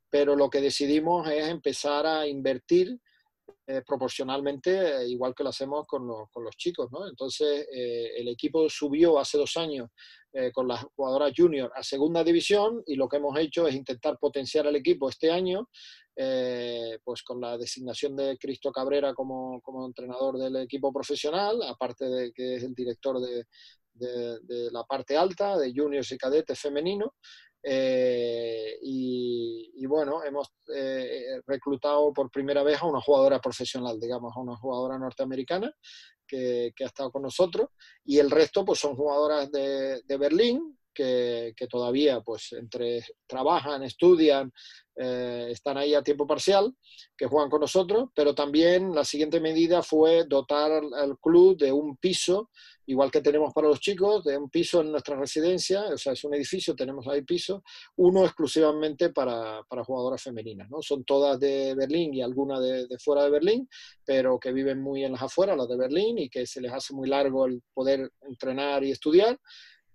pero lo que decidimos es empezar a invertir proporcionalmente, igual que lo hacemos con los chicos, ¿no? Entonces, el equipo subió hace 2 años con las jugadoras junior a segunda división y lo que hemos hecho es intentar potenciar el equipo este año, pues con la designación de Cristo Cabrera como entrenador del equipo profesional, aparte de que es el director de la parte alta, de juniors y cadetes femenino. Y bueno, hemos reclutado por primera vez a una jugadora profesional, digamos, a una jugadora norteamericana que ha estado con nosotros, y el resto pues son jugadoras de Berlín que todavía pues trabajan, estudian, están ahí a tiempo parcial, que juegan con nosotros, pero también la siguiente medida fue dotar al club de un piso, igual que tenemos para los chicos, de un piso en nuestra residencia, o sea, es un edificio, tenemos ahí piso, uno exclusivamente para jugadoras femeninas, ¿no? Son todas de Berlín y algunas de fuera de Berlín, pero que viven muy en las afueras, las de Berlín, y que se les hace muy largo el poder entrenar y estudiar,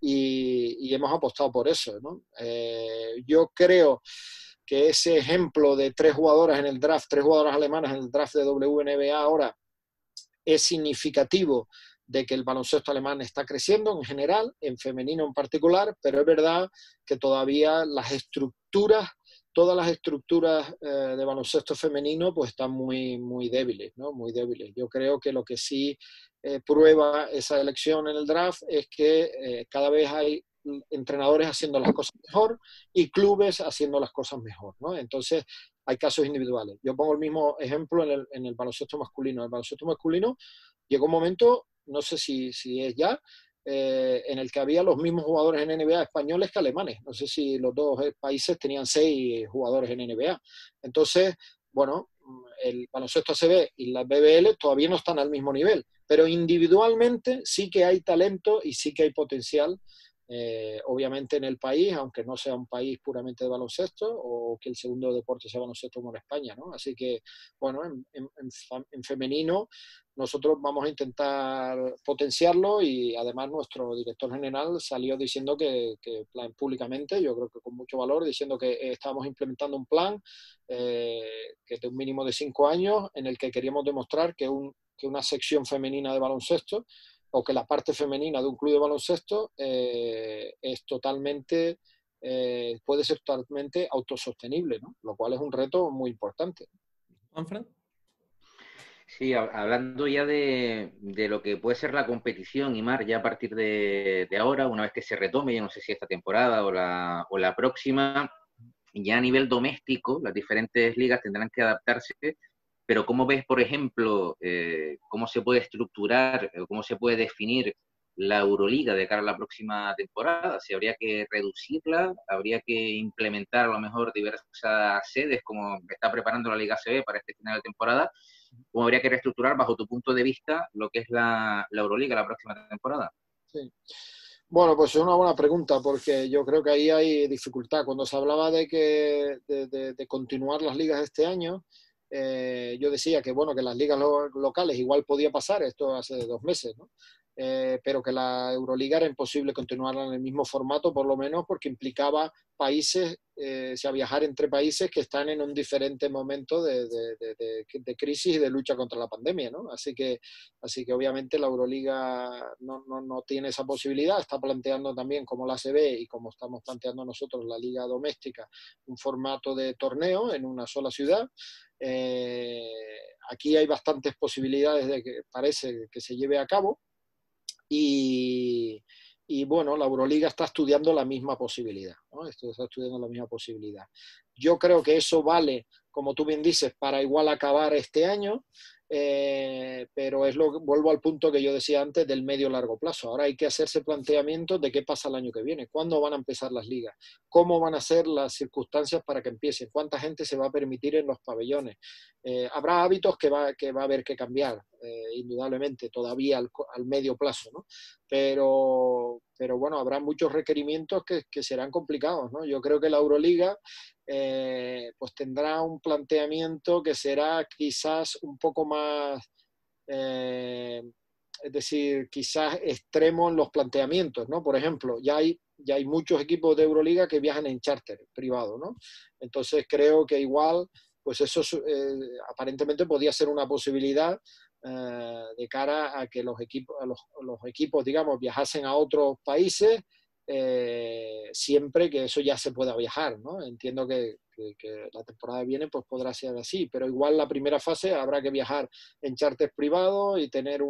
y hemos apostado por eso, ¿no? Yo creo que ese ejemplo de 3 jugadoras en el draft, 3 jugadoras alemanas en el draft de WNBA ahora, es significativo de que el baloncesto alemán está creciendo en general, en femenino en particular, pero es verdad que todavía todas las estructuras de baloncesto femenino pues están muy, muy débiles, ¿no? Muy débiles. Yo creo que lo que sí prueba esa elección en el draft es que cada vez hay entrenadores haciendo las cosas mejor y clubes haciendo las cosas mejor, ¿no? Entonces hay casos individuales. Yo pongo el mismo ejemplo en el baloncesto masculino. El baloncesto masculino llegó un momento, no sé si es ya, en el que había los mismos jugadores en NBA españoles que alemanes. No sé si los dos países tenían 6 jugadores en NBA. Entonces, bueno, el baloncesto ACB y la BBL todavía no están al mismo nivel, pero individualmente sí que hay talento y sí que hay potencial. Obviamente en el país, aunque no sea un país puramente de baloncesto o que el segundo deporte sea baloncesto como en España, ¿no? Así que, bueno, en femenino nosotros vamos a intentar potenciarlo y además nuestro director general salió diciendo que públicamente, yo creo que con mucho valor, diciendo que estábamos implementando un plan que es de un mínimo de 5 años en el que queríamos demostrar que una sección femenina de baloncesto o que la parte femenina de un club de baloncesto es totalmente, puede ser totalmente autosostenible, ¿no? Lo cual es un reto muy importante. ¿Manfred? Sí, hablando ya de lo que puede ser la competición, Imar, ya a partir de ahora, una vez que se retome, ya no sé si esta temporada o la próxima, ya a nivel doméstico, las diferentes ligas tendrán que adaptarse, pero ¿cómo ves, por ejemplo, cómo se puede estructurar, cómo se puede definir la Euroliga de cara a la próxima temporada? Si habría que reducirla, habría que implementar a lo mejor diversas sedes, como está preparando la Liga ACB para este final de temporada, ¿cómo habría que reestructurar, bajo tu punto de vista, lo que es la Euroliga la próxima temporada? Sí. Bueno, pues es una buena pregunta, porque yo creo que ahí hay dificultad. Cuando se hablaba de continuar las ligas este año, yo decía que, bueno, que las ligas locales igual podía pasar, esto hace 2 meses, ¿no? Pero que la Euroliga era imposible continuarla en el mismo formato, por lo menos porque implicaba países, o sea, viajar entre países que están en un diferente momento de crisis y de lucha contra la pandemia, ¿no? Así que obviamente la Euroliga no tiene esa posibilidad. Está planteando también, como la ACB y como estamos planteando nosotros la Liga Doméstica, un formato de torneo en una sola ciudad. Aquí hay bastantes posibilidades de que parece que se lleve a cabo. Y bueno, la Euroliga está estudiando la misma posibilidad, ¿no? Está estudiando la misma posibilidad. Yo creo que eso vale, como tú bien dices, para igual acabar este año, pero vuelvo al punto que yo decía antes del medio-largo plazo. Ahora hay que hacerse planteamientos de qué pasa el año que viene, cuándo van a empezar las ligas, cómo van a ser las circunstancias para que empiecen, cuánta gente se va a permitir en los pabellones. Habrá hábitos que va a haber que cambiar, indudablemente, todavía al medio plazo, ¿no? Pero bueno, habrá muchos requerimientos que serán complicados, ¿no? Yo creo que la Euroliga pues tendrá un planteamiento que será quizás un poco más, es decir, quizás extremo en los planteamientos, ¿no? Por ejemplo, ya hay muchos equipos de Euroliga que viajan en charter privado, ¿no? Entonces creo que igual, pues eso aparentemente podía ser una posibilidad de cara a que los equipos, digamos, viajasen a otros países, siempre que eso ya se pueda viajar, ¿no? Entiendo que la temporada que viene pues podrá ser así, pero igual la primera fase habrá que viajar en charters privados y tener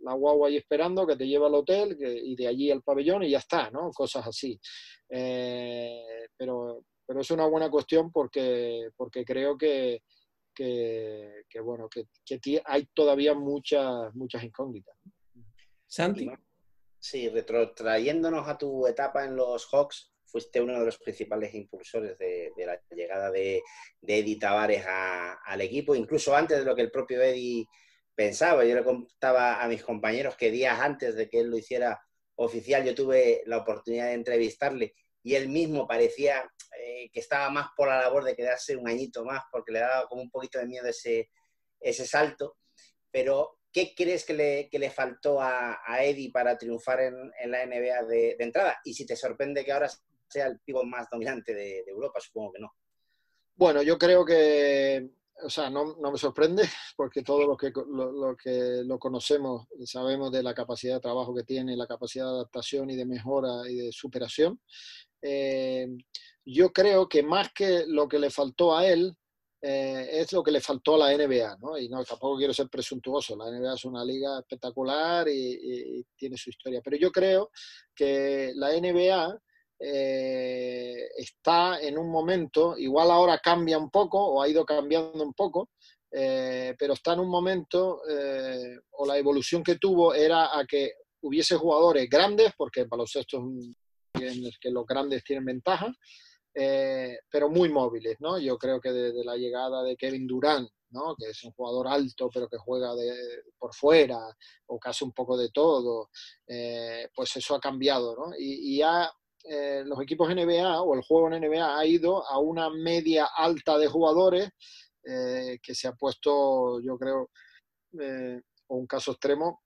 la guagua ahí esperando que te lleva al hotel y de allí al pabellón y ya está, ¿no? Cosas así. Pero es una buena cuestión porque creo que bueno, que hay todavía muchas incógnitas. Santi. Sí, retrotrayéndonos a tu etapa en los Hawks, fuiste uno de los principales impulsores de la llegada de Edy Tavares al equipo, incluso antes de lo que el propio Edy pensaba. Yo le contaba a mis compañeros que días antes de que él lo hiciera oficial, yo tuve la oportunidad de entrevistarle y él mismo parecía que estaba más por la labor de quedarse un añito más, porque le daba como un poquito de miedo ese salto. Pero ¿qué crees que le faltó a Edy para triunfar en la NBA de entrada? Y si te sorprende que ahora sea el pívot más dominante de Europa, supongo que no. Bueno, yo creo que, o sea, no me sorprende, porque todos los que lo conocemos sabemos de la capacidad de trabajo que tiene, la capacidad de adaptación y de mejora y de superación. Yo creo que más que lo que le faltó a él, es lo que le faltó a la NBA, ¿no? Y no, tampoco quiero ser presuntuoso, la NBA es una liga espectacular y tiene su historia, pero yo creo que la NBA está en un momento, igual ahora cambia un poco o ha ido cambiando un poco, pero está en un momento, o la evolución que tuvo era a que hubiese jugadores grandes, porque el baloncesto es en el que los grandes tienen ventaja, pero muy móviles, ¿no? Yo creo que desde la llegada de Kevin Durant, ¿no? Que es un jugador alto pero que juega por fuera o que hace un poco de todo, pues eso ha cambiado, ¿no? Y ya los equipos NBA o el juego en NBA ha ido a una media alta de jugadores que se ha puesto, yo creo, o un caso extremo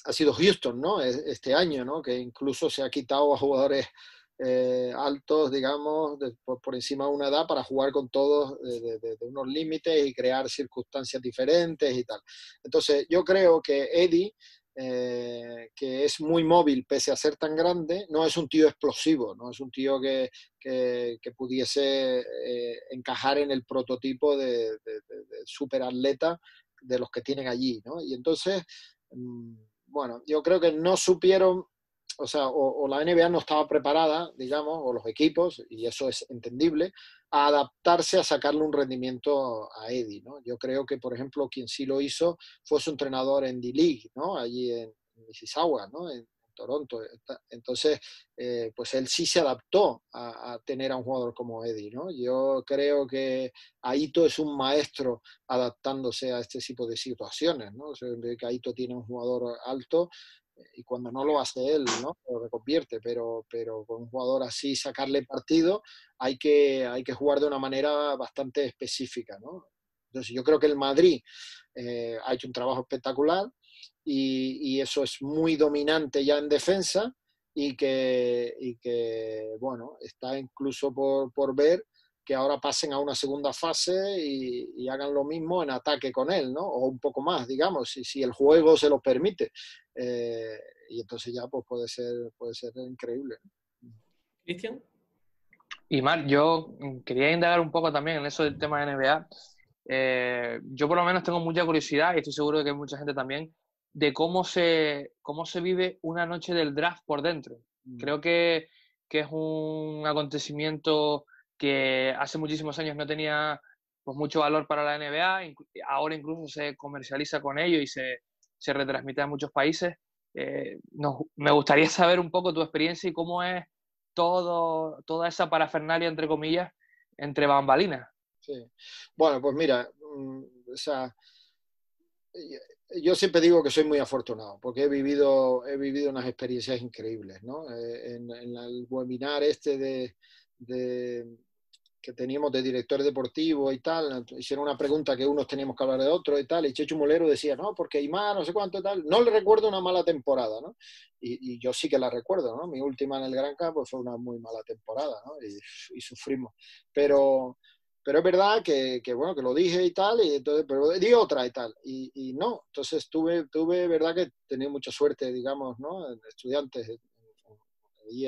ha sido Houston, ¿no? Este año, ¿no? Que incluso se ha quitado a jugadores altos, digamos, por encima de una edad para jugar con todos de unos límites y crear circunstancias diferentes y tal. Entonces, yo creo que Edy, que es muy móvil pese a ser tan grande, no es un tío explosivo, no es un tío que pudiese encajar en el prototipo de superatleta de los que tienen allí, ¿no? Y entonces, bueno, yo creo que no supieron o sea, o la NBA no estaba preparada, digamos, o los equipos, y eso es entendible, a adaptarse a sacarle un rendimiento a Eddie, ¿no? Yo creo que, por ejemplo, quien sí lo hizo fue su entrenador en D-League, ¿no? Allí en Mississauga, ¿no? En Toronto. Entonces, pues él sí se adaptó a tener a un jugador como Eddie, ¿no? Yo creo que Aito es un maestro adaptándose a este tipo de situaciones, ¿no? O sea, que Aito tiene un jugador alto y cuando no lo hace él, ¿no? Lo reconvierte, pero con un jugador así sacarle partido hay que jugar de una manera bastante específica, ¿no? Entonces yo creo que el Madrid ha hecho un trabajo espectacular y eso es muy dominante ya en defensa y que bueno, está incluso por ver que ahora pasen a una segunda fase y hagan lo mismo en ataque con él, ¿no? O un poco más, digamos, si el juego se lo permite. Y entonces ya pues puede ser increíble. ¿Cristian? Y Marc, yo quería indagar un poco también en eso del tema de NBA. Yo por lo menos tengo mucha curiosidad y estoy seguro de que hay mucha gente también de cómo se vive una noche del draft por dentro. Creo que es un acontecimiento que hace muchísimos años no tenía pues mucho valor para la NBA, ahora incluso se comercializa con ello y se retransmite en muchos países. Me gustaría saber un poco tu experiencia y cómo es toda esa parafernalia, entre comillas, entre bambalinas. Sí. Bueno, pues mira, o sea, yo siempre digo que soy muy afortunado porque he vivido unas experiencias increíbles, ¿no? En el webinar que teníamos de director deportivo y tal, hicieron una pregunta que unos teníamos que hablar de otros y tal, y Chechu Molero decía, no, porque Aimar, no sé cuánto y tal, no le recuerdo una mala temporada, ¿no? Y yo sí que la recuerdo, ¿no? Mi última en el Gran Campo pues fue una muy mala temporada, ¿no? Y sufrimos. Pero es verdad que, bueno, que lo dije y tal, y entonces, pero di otra y tal, y no, entonces tuve, verdad que tenía mucha suerte, digamos, ¿no? En estudiantes, y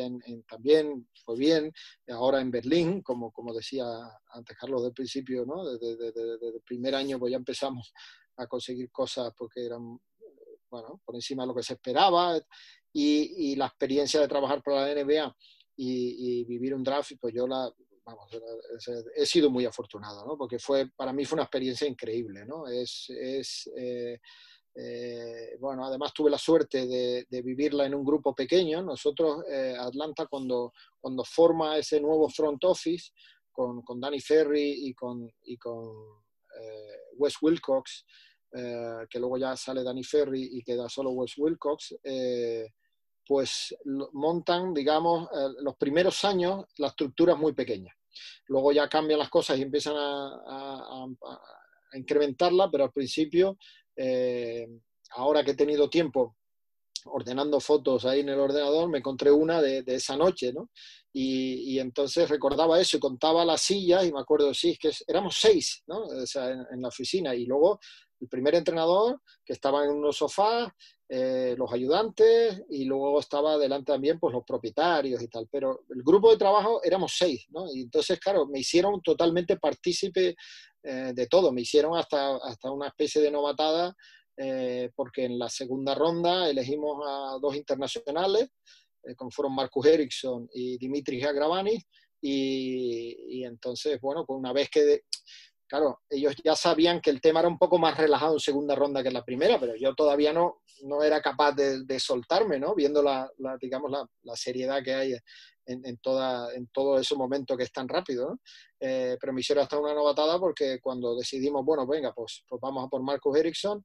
también fue bien, ahora en Berlín, como decía antes Carlos del principio, ¿no? Desde el primer año pues ya empezamos a conseguir cosas porque eran, bueno, por encima de lo que se esperaba, y la experiencia de trabajar para la NBA y vivir un draft, pues yo vamos, he sido muy afortunado, ¿no? Porque para mí fue una experiencia increíble, ¿no? Bueno, además tuve la suerte de vivirla en un grupo pequeño. Nosotros, Atlanta, cuando forma ese nuevo front office con Danny Ferry y con Wes Wilcox, que luego ya sale Danny Ferry y queda solo Wes Wilcox, pues montan, digamos, los primeros años la estructura es muy pequeña. Luego ya cambian las cosas y empiezan a incrementarla, pero al principio, ahora que he tenido tiempo ordenando fotos ahí en el ordenador, me encontré una de esa noche, ¿no? Y entonces recordaba eso y contaba las sillas y me acuerdo, sí, es que éramos 6, ¿no? O sea, en la oficina, y luego el primer entrenador que estaba en unos sofás, los ayudantes, y luego estaba delante también pues los propietarios y tal, pero el grupo de trabajo éramos 6, ¿no? Y entonces, claro, me hicieron totalmente partícipe de todo, me hicieron hasta una especie de novatada, porque en la segunda ronda elegimos a 2 internacionales, como fueron Marcus Ericsson y Dimitris Agravanis, y entonces, bueno, pues una vez que, claro, ellos ya sabían que el tema era un poco más relajado en segunda ronda que en la primera, pero yo todavía no era capaz de soltarme, ¿no? Viendo digamos, la seriedad que hay en todo ese momento que es tan rápido, ¿no? Pero me hicieron hasta una novatada porque cuando decidimos, bueno, venga, pues vamos a por Marcus Ericsson,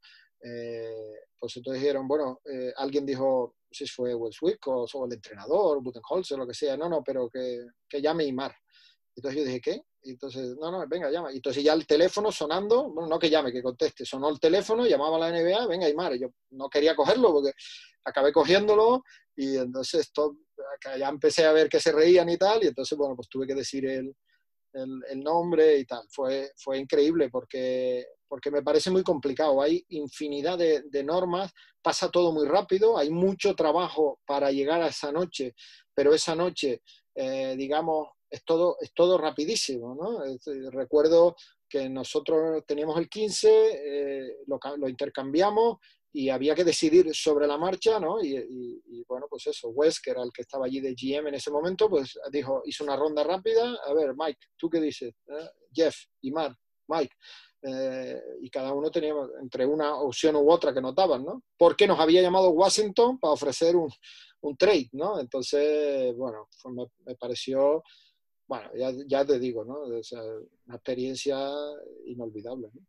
pues entonces dijeron, bueno, alguien dijo, no sé si fue Wes Wilcox o el entrenador, Budenholzer, lo que sea, no, pero que llame Aimar. Entonces yo dije, ¿qué? Y entonces, no, venga, llama. Y entonces ya el teléfono sonando, bueno, no que llame, que conteste, sonó el teléfono, llamaba a la NBA, venga, Aimar. Yo no quería cogerlo porque acabé cogiéndolo, y entonces ya empecé a ver que se reían y tal, y entonces, bueno, pues tuve que decir el nombre y tal. Fue increíble porque me parece muy complicado. Hay infinidad de normas, pasa todo muy rápido, hay mucho trabajo para llegar a esa noche, pero esa noche, digamos, es todo rapidísimo, ¿no? Recuerdo que nosotros teníamos el 15, lo intercambiamos, y había que decidir sobre la marcha, ¿no? Y bueno, pues eso, Wes, que era el que estaba allí de GM en ese momento, pues hizo una ronda rápida. A ver, Mike, ¿tú qué dices? Jeff y Mike. Y cada uno tenía entre una opción u otra que notaban, ¿no? Porque nos había llamado Washington para ofrecer un trade, ¿no? Entonces, bueno, pues me pareció, bueno, ya te digo, ¿no? O sea, una experiencia inolvidable, ¿no?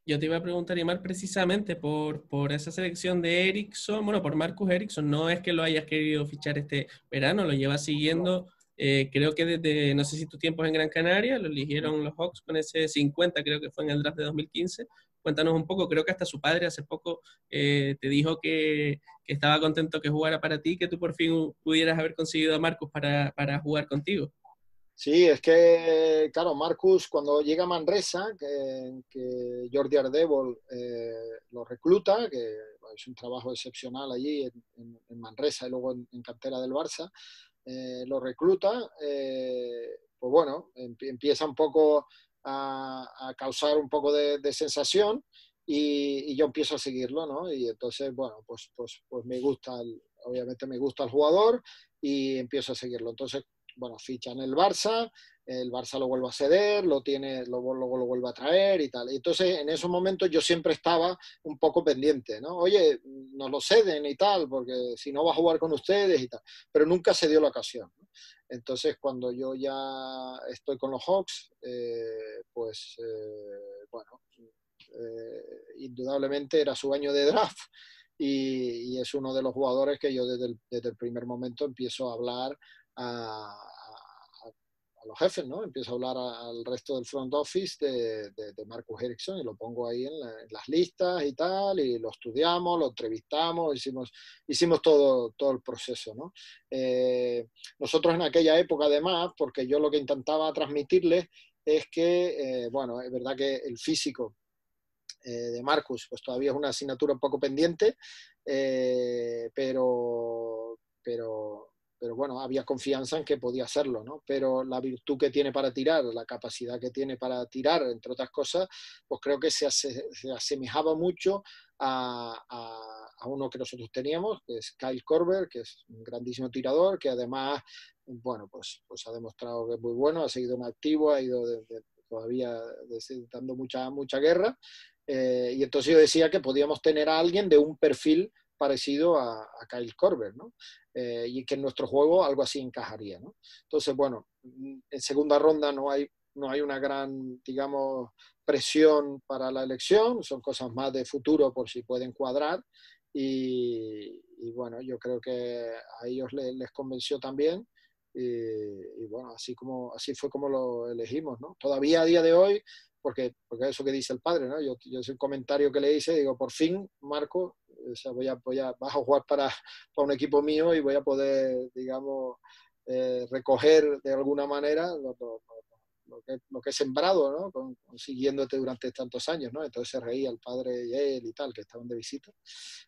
Yo te iba a preguntar, Imar, precisamente por esa selección de Eriksson, bueno, por Marcus Eriksson, no es que lo hayas querido fichar este verano, lo llevas siguiendo, creo que desde, no sé si tu tiempo es en Gran Canaria, lo eligieron los Hawks con ese 50, creo que fue en el draft de 2015. Cuéntanos un poco, creo que hasta su padre hace poco te dijo que estaba contento que jugara para ti, que tú por fin pudieras haber conseguido a Marcus para jugar contigo. Sí, es que, claro, Marcus, cuando llega a Manresa, que Jordi Ardèvol lo recluta, que bueno, es un trabajo excepcional allí en Manresa y luego en cantera del Barça, lo recluta, pues bueno, empieza un poco a causar un poco de sensación y yo empiezo a seguirlo, ¿no? Y entonces, bueno, pues me gusta, obviamente me gusta el jugador y empiezo a seguirlo. Entonces, bueno, ficha en el Barça lo vuelve a ceder, luego lo vuelve a traer y tal. Y entonces, en esos momentos yo siempre estaba un poco pendiente, ¿no? Oye, nos lo ceden y tal, porque si no va a jugar con ustedes y tal. Pero nunca se dio la ocasión, ¿no? Entonces, cuando yo ya estoy con los Hawks, bueno, indudablemente era su año de draft y es uno de los jugadores que yo desde el primer momento empiezo a hablar a los jefes, ¿no? Empiezo a hablar al resto del front office de Marcus Eriksson y lo pongo ahí en las listas y tal, y lo estudiamos, lo entrevistamos, hicimos todo el proceso, ¿no? Nosotros en aquella época, además, porque yo lo que intentaba transmitirles es que, bueno, es verdad que el físico de Marcus pues todavía es una asignatura un poco pendiente, pero bueno, había confianza en que podía hacerlo, ¿no? Pero la virtud que tiene para tirar, la capacidad que tiene para tirar, entre otras cosas, pues creo que se asemejaba mucho a uno que nosotros teníamos, que es Kyle Korver, que es un grandísimo tirador, que además, bueno, pues ha demostrado que es muy bueno, ha seguido en activo, ha ido todavía dando mucha guerra, y entonces yo decía que podíamos tener a alguien de un perfil parecido a Kyle Korver, ¿no? Y que en nuestro juego algo así encajaría, ¿no? Entonces, bueno, en segunda ronda no hay una gran, digamos, presión para la elección, son cosas más de futuro por si pueden cuadrar y bueno, yo creo que a ellos les convenció también y bueno, así fue como lo elegimos, ¿no? Todavía a día de hoy, porque eso que dice el padre, ¿no? Yo ese comentario que le hice, digo, por fin, Marco, o sea, vas a jugar para un equipo mío y voy a poder, digamos, recoger de alguna manera lo que he sembrado, ¿no? Consiguiéndote durante tantos años, ¿no? Entonces se reía el padre y él y tal, que estaban de visita.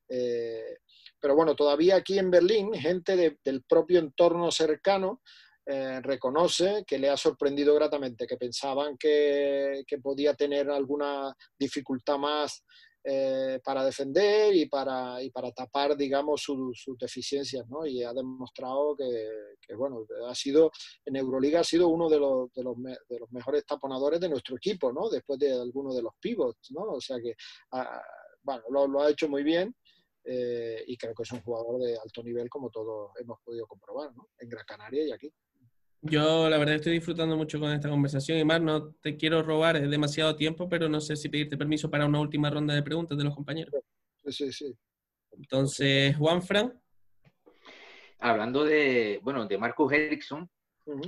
Pero bueno, todavía aquí en Berlín, gente del propio entorno cercano reconoce que le ha sorprendido gratamente, que pensaban que podía tener alguna dificultad más para defender y para tapar, digamos, sus deficiencias, ¿no? Y ha demostrado que bueno, en Euroliga ha sido uno de los mejores taponadores de nuestro equipo, ¿no? Después de alguno de los pivots, ¿no? O sea que, bueno, lo ha hecho muy bien. Y creo que es un jugador de alto nivel, como todos hemos podido comprobar, ¿no? En Gran Canaria y aquí. Yo la verdad estoy disfrutando mucho con esta conversación y Mar, no te quiero robar demasiado tiempo, pero no sé si pedirte permiso para una última ronda de preguntas de los compañeros. Sí. Entonces, Juanfran. Hablando de Marcus Eriksson,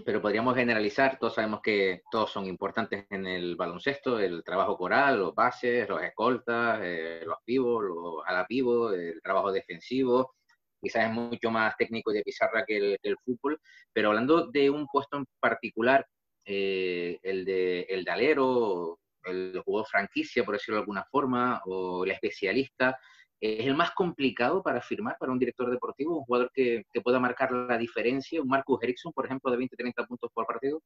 pero podríamos generalizar, todos sabemos que todos son importantes en el baloncesto, el trabajo coral, los bases, los escoltas, los pivos, los ala pivos, el trabajo defensivo, quizás es mucho más técnico de pizarra que el fútbol, pero hablando de un puesto en particular, el de alero, el jugador franquicia, por decirlo de alguna forma, o el especialista, ¿es el más complicado para firmar para un director deportivo? ¿Un jugador que pueda marcar la diferencia? ¿Un Marcus Eriksson, por ejemplo, de 20-30 puntos por partido?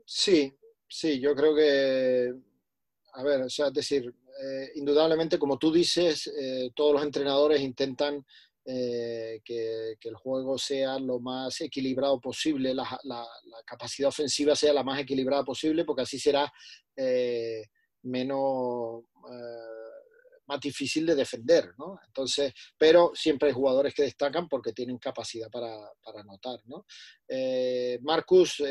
Sí, yo creo que a ver, o sea, es decir, indudablemente, como tú dices, todos los entrenadores intentan que el juego sea lo más equilibrado posible, la capacidad ofensiva sea la más equilibrada posible, porque así será menos... más difícil de defender, ¿no? Entonces, pero siempre hay jugadores que destacan porque tienen capacidad para anotar, ¿no? Marcus,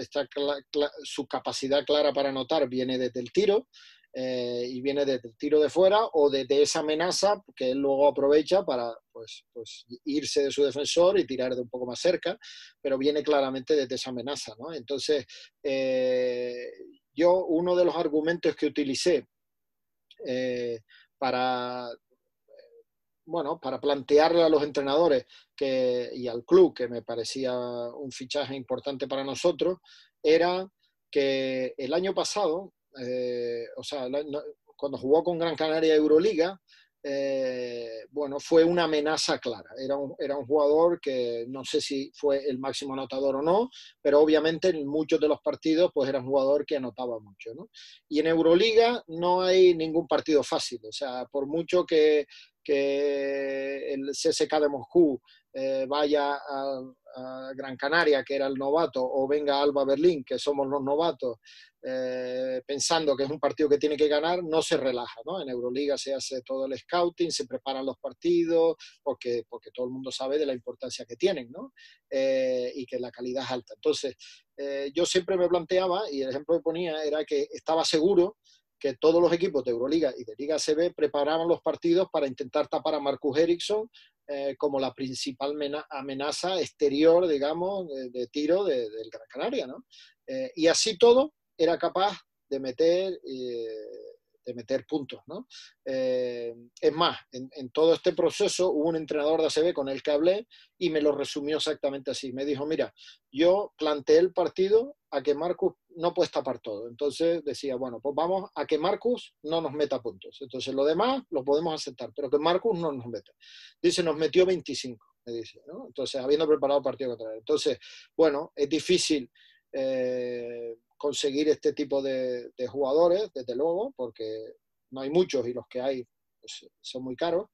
su capacidad clara para anotar viene desde el tiro, y viene desde el tiro de fuera o desde esa amenaza que él luego aprovecha para pues irse de su defensor y tirar de un poco más cerca, pero viene claramente desde esa amenaza, ¿no? Entonces, yo uno de los argumentos que utilicé para plantearle a los entrenadores y al club, que me parecía un fichaje importante para nosotros, era que el año pasado, cuando jugó con Gran Canaria Euroliga, fue una amenaza clara. Era un jugador que no sé si fue el máximo anotador o no, pero obviamente en muchos de los partidos pues era un jugador que anotaba mucho, ¿no? Y en Euroliga no hay ningún partido fácil. O sea, por mucho que el CSKA de Moscú vaya a Gran Canaria, que era el novato, o venga Alba Berlín, que somos los novatos, pensando que es un partido que tiene que ganar, no se relaja, ¿no? En Euroliga se hace todo el scouting, se preparan los partidos, porque todo el mundo sabe de la importancia que tienen, ¿no? Y que la calidad es alta. Entonces, yo siempre me planteaba, y el ejemplo que ponía era que estaba seguro que todos los equipos de Euroliga y de Liga ACB preparaban los partidos para intentar tapar a Marcus Ericsson como la principal amenaza exterior, digamos, de tiro del Gran Canaria, ¿no? Y así todo era capaz de meter puntos, ¿no? Es más, en todo este proceso hubo un entrenador de ACB con el que hablé y me lo resumió exactamente así. Me dijo, mira, yo planteé el partido a que Marcus no puedes tapar todo. Entonces decía, bueno, pues vamos a que Marcus no nos meta puntos. Entonces lo demás lo podemos aceptar, pero que Marcus no nos meta. Dice, nos metió 25, me dice, ¿no? Entonces, habiendo preparado el partido contra él. Entonces, bueno, es difícil conseguir este tipo de jugadores, desde luego, porque no hay muchos y los que hay pues, son muy caros.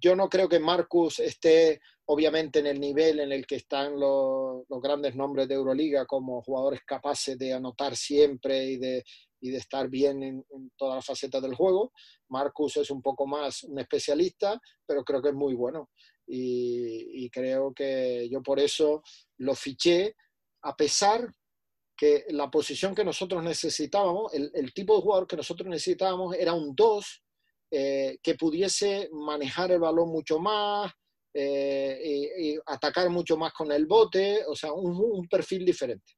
Yo no creo que Marcus esté obviamente en el nivel en el que están los grandes nombres de Euroliga como jugadores capaces de anotar siempre y de estar bien en todas las facetas del juego. Marcus es un poco más un especialista, pero creo que es muy bueno y creo que yo por eso lo fiché, a pesar que la posición que nosotros necesitábamos, el tipo de jugador que nosotros necesitábamos era un 2 que pudiese manejar el balón mucho más, y atacar mucho más con el bote, o sea, un perfil diferente.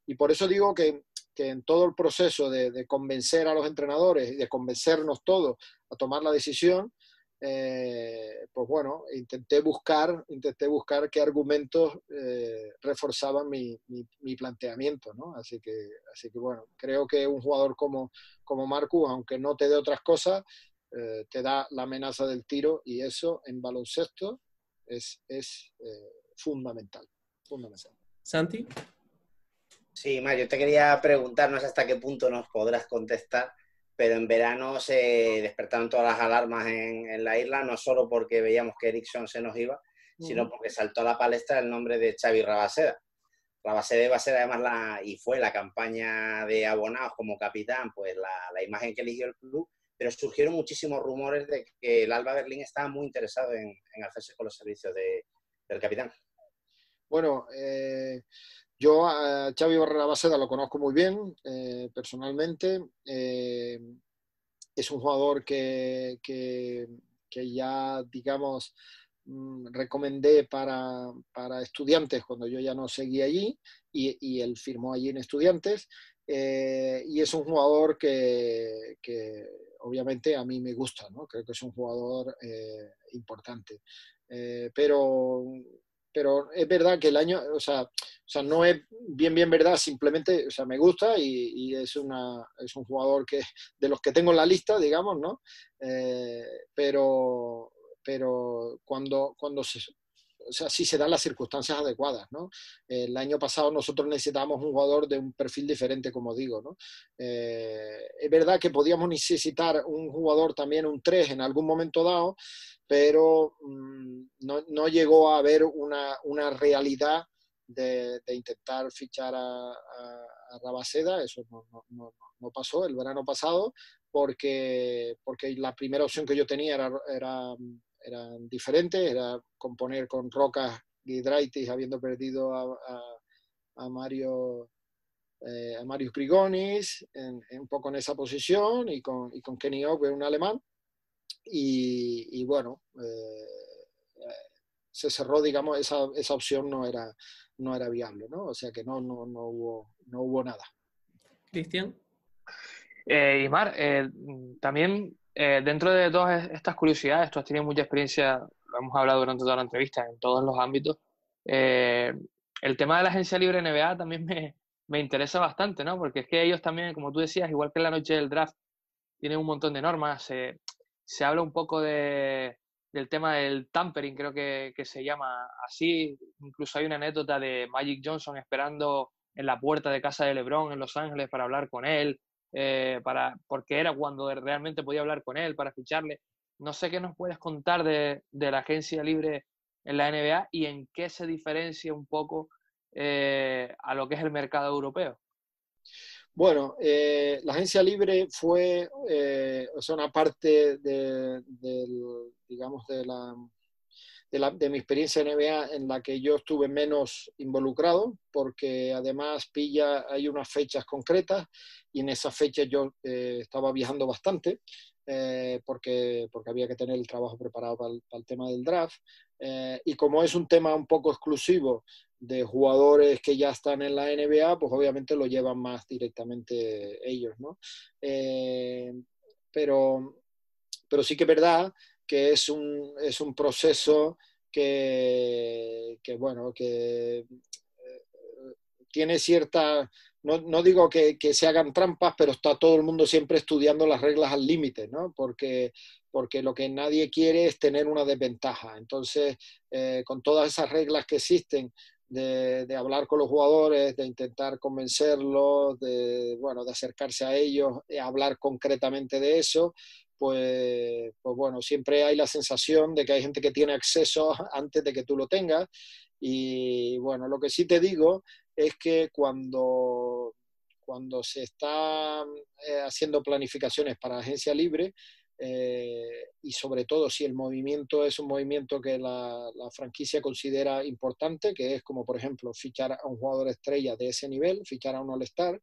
Y por eso digo que en todo el proceso de convencer a los entrenadores y de convencernos todos a tomar la decisión, pues bueno, intenté buscar qué argumentos reforzaban mi planteamiento, ¿no? Así que bueno, creo que un jugador como Marcus, aunque no te dé otras cosas, te da la amenaza del tiro y eso en baloncesto es fundamental. Santi. Sí, Mario, yo te quería preguntar, no sé hasta qué punto nos podrás contestar, pero en verano se despertaron todas las alarmas en la isla, no solo porque veíamos que Ericsson se nos iba, sino porque saltó a la palestra el nombre de Xavi Rabaseda. Rabaseda va a ser además fue la campaña de abonados como capitán, pues la imagen que eligió el club, pero surgieron muchísimos rumores de que el Alba Berlín estaba muy interesado en hacerse con los servicios del capitán. Bueno, yo a Xavi Rabaseda lo conozco muy bien personalmente. Es un jugador que ya, digamos, recomendé para Estudiantes cuando yo ya no seguía allí y él firmó allí en Estudiantes. Y es un jugador que obviamente a mí me gusta, ¿no? Creo que es un jugador importante. Pero es verdad que el año, o sea, no es bien verdad, simplemente, o sea, me gusta y es un jugador que de los que tengo en la lista, digamos, ¿no? Pero cuando o sea, si se dan las circunstancias adecuadas, ¿no? El año pasado nosotros necesitábamos un jugador de un perfil diferente, como digo, ¿no? Es verdad que podíamos necesitar un jugador también, un 3 en algún momento dado, pero no llegó a haber una realidad de intentar fichar a Rabaseda. Eso no pasó el verano pasado, porque la primera opción que yo tenía era diferente, era componer con Rocas Giedraitis, habiendo perdido a Mario a Marius Grigonis un poco en esa posición, y con Kenny Ogbe, un alemán, y bueno, se cerró, digamos, esa opción no era viable, ¿no? O sea que no hubo nada. Cristian. Ismar, también dentro de todas estas curiosidades, tú has tenido mucha experiencia, lo hemos hablado durante toda la entrevista, en todos los ámbitos. El tema de la agencia libre NBA también me interesa bastante, ¿no? Porque es que ellos también, como tú decías, igual que en la noche del draft, tienen un montón de normas. Se habla un poco del tema del tampering, creo que se llama así. Incluso hay una anécdota de Magic Johnson esperando en la puerta de casa de LeBron en Los Ángeles para hablar con él. Porque era cuando realmente podía hablar con él para ficharle. No sé qué nos puedes contar de la agencia libre en la NBA y en qué se diferencia un poco a lo que es el mercado europeo. Bueno, la agencia libre fue una parte digamos, de mi experiencia en NBA en la que yo estuve menos involucrado, porque además hay unas fechas concretas, y en esas fechas yo estaba viajando bastante, porque había que tener el trabajo preparado para el tema del draft, y como es un tema un poco exclusivo de jugadores que ya están en la NBA, pues obviamente lo llevan más directamente ellos, ¿no? Pero sí que es verdad que es un proceso bueno, que tiene cierta, no digo que se hagan trampas, pero está todo el mundo siempre estudiando las reglas al límite, ¿no? Porque lo que nadie quiere es tener una desventaja. Entonces, con todas esas reglas que existen, de hablar con los jugadores, de intentar convencerlos, de acercarse a ellos, de hablar concretamente de eso, pues bueno, siempre hay la sensación de que hay gente que tiene acceso antes de que tú lo tengas. Y bueno, lo que sí te digo es que cuando se está haciendo planificaciones para agencia libre, y sobre todo si el movimiento es un movimiento que la franquicia considera importante, que es como por ejemplo fichar a un jugador estrella de ese nivel, fichar a un All-Star,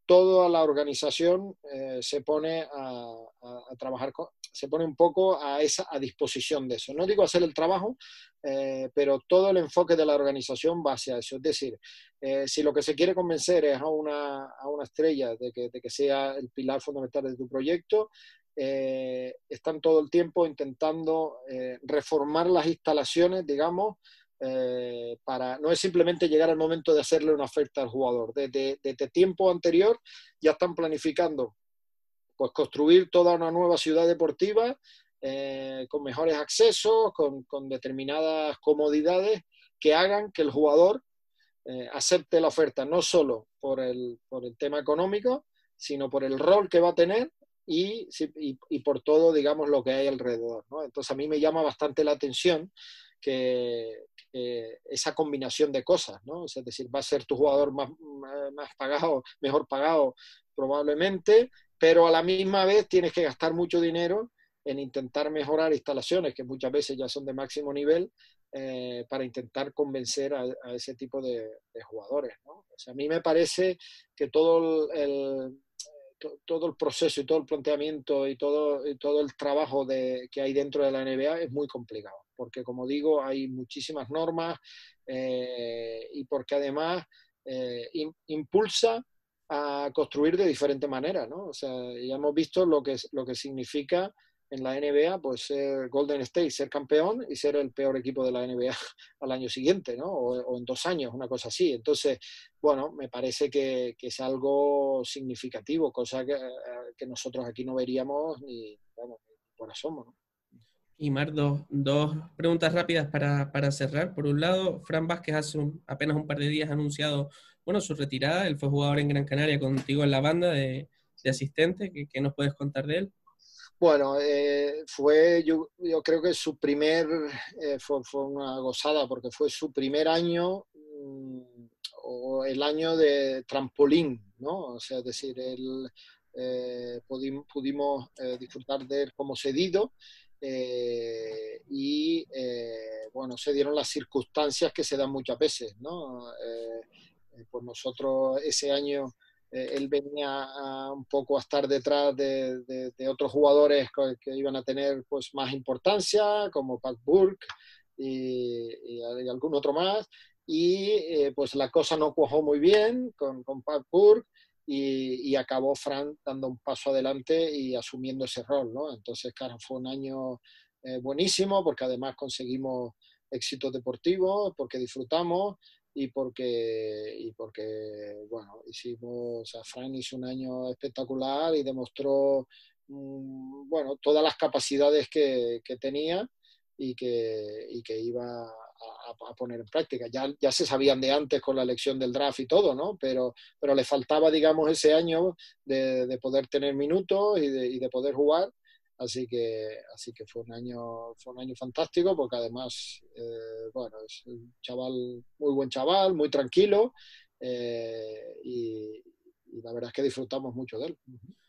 toda la organización se pone a trabajar, se pone un poco a disposición de eso. No digo hacer el trabajo, pero todo el enfoque de la organización va hacia eso. Es decir, si lo que se quiere convencer es a una estrella de que sea el pilar fundamental de tu proyecto, están todo el tiempo intentando reformar las instalaciones, digamos, no es simplemente llegar al momento de hacerle una oferta al jugador. Desde tiempo anterior ya están planificando pues construir toda una nueva ciudad deportiva, con mejores accesos, con determinadas comodidades que hagan que el jugador acepte la oferta, no solo por el tema económico, sino por el rol que va a tener y por todo, digamos, lo que hay alrededor, ¿no? Entonces a mí me llama bastante la atención que esa combinación de cosas, ¿no? Es decir, va a ser tu jugador más pagado, mejor pagado probablemente, pero a la misma vez tienes que gastar mucho dinero en intentar mejorar instalaciones que muchas veces ya son de máximo nivel, para intentar convencer a ese tipo de jugadores, ¿no? O sea, a mí me parece que todo el proceso y todo el planteamiento y todo el trabajo que hay dentro de la NBA es muy complicado, porque como digo, hay muchísimas normas, y porque además impulsa a construir de diferente manera, ¿no? O sea, ya hemos visto lo que significa en la NBA, pues ser Golden State, ser campeón y ser el peor equipo de la NBA al año siguiente, ¿no? O en 2 años, una cosa así. Entonces, bueno, me parece que es algo significativo, cosa que nosotros aquí no veríamos ni por asomo, ¿no? Y Mar, dos preguntas rápidas para cerrar. Por un lado, Fran Vázquez hace apenas un par de días ha anunciado, bueno, su retirada. Él fue jugador en Gran Canaria contigo en la banda de asistente. ¿Qué nos puedes contar de él? Bueno, yo creo que su fue una gozada porque fue su primer año o el año de trampolín, ¿no? O sea, es decir, pudimos disfrutar de él como cedido bueno, se dieron las circunstancias que se dan muchas veces, ¿no? Pues nosotros ese año él venía un poco a estar detrás de otros jugadores que iban a tener pues más importancia, como Pat Burke y algún otro más, y pues la cosa no cuajó muy bien con Pat Burke y acabó Fran dando un paso adelante y asumiendo ese rol, ¿no? Entonces, claro, fue un año buenísimo porque además conseguimos éxitos deportivos, porque disfrutamos y porque bueno, o sea, Fran hizo un año espectacular y demostró, bueno, todas las capacidades que tenía y que iba a poner en práctica. Ya se sabían de antes con la elección del draft y todo, ¿no? Pero le faltaba, digamos, ese año de poder tener minutos y de poder jugar. Así que fue un año fantástico porque además, bueno, es un chaval, muy buen chaval, muy tranquilo y la verdad es que disfrutamos mucho de él.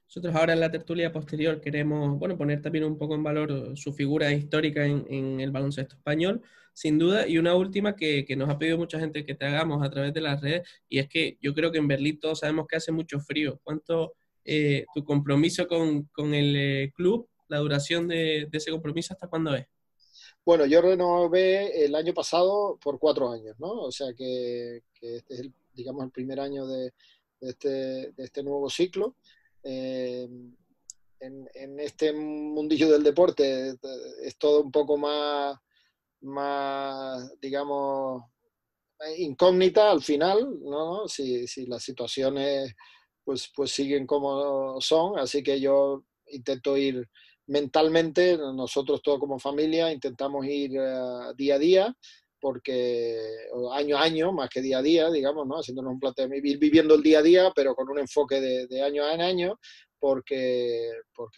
Nosotros ahora en la tertulia posterior queremos, bueno, poner también un poco en valor su figura histórica en el baloncesto español, sin duda, y una última que nos ha pedido mucha gente que te hagamos a través de las redes, y es que yo creo que en Berlín todos sabemos que hace mucho frío. ¿Cuánto tu compromiso con el club, la duración de ese compromiso, hasta cuándo es? Bueno, yo renové el año pasado por 4 años, ¿no? O sea que este es, digamos, el primer año de este nuevo ciclo. En este mundillo del deporte es todo un poco más digamos, incógnita al final, ¿no? Si las situaciones pues siguen como son, así que yo intento ir mentalmente, nosotros todos como familia intentamos ir día a día, porque año a año, más que día a día, digamos, ¿no? Haciéndonos un plan de ir viviendo el día a día, pero con un enfoque de año en año, porque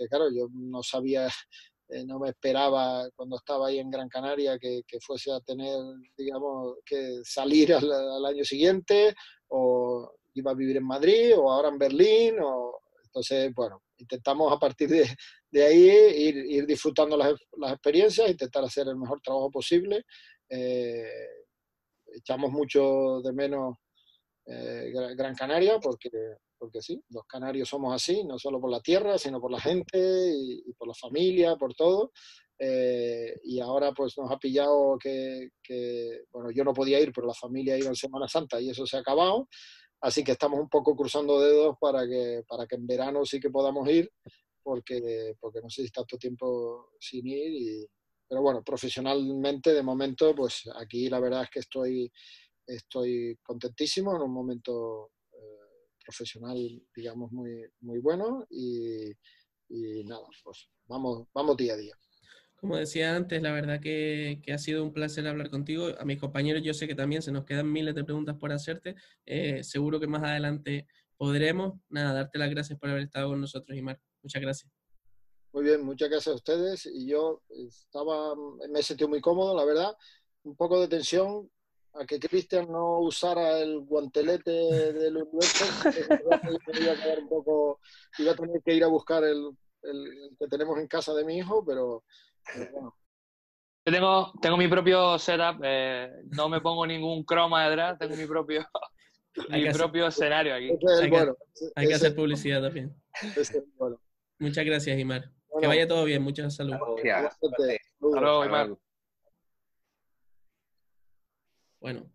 claro, yo no sabía, no me esperaba cuando estaba ahí en Gran Canaria que fuese a tener, digamos, que salir al año siguiente, o iba a vivir en Madrid, o ahora en Berlín, entonces, bueno, intentamos a partir de ahí ir disfrutando las experiencias, intentar hacer el mejor trabajo posible. Echamos mucho de menos Gran Canaria porque sí, los canarios somos así, no solo por la tierra, sino por la gente y por la familia, por todo. Y ahora pues nos ha pillado bueno, yo no podía ir, pero la familia iba en Semana Santa y eso se ha acabado. Así que estamos un poco cruzando dedos para que en verano sí que podamos ir, porque no sé si tanto tiempo sin ir. Pero bueno, profesionalmente de momento, pues aquí la verdad es que estoy contentísimo en un momento profesional, digamos, muy, muy bueno y nada, pues vamos día a día. Como decía antes, la verdad que ha sido un placer hablar contigo. A mis compañeros yo sé que también se nos quedan miles de preguntas por hacerte. Seguro que más adelante podremos. Nada, darte las gracias por haber estado con nosotros, Imar. Muchas gracias. Muy bien, muchas gracias a ustedes. Y yo me he sentido muy cómodo, la verdad. Un poco de tensión a que Cristian no usara el guantelete del universo. Iba a tener que ir a buscar el que tenemos en casa de mi hijo, pero bueno. Yo tengo mi propio setup, no me pongo ningún croma detrás, tengo mi propio escenario aquí. Hay que hacer publicidad también. Bueno. Muchas gracias, Imar. Bueno, que vaya todo bien, mucha salud. Gracias. Hasta luego, Imar. Bueno,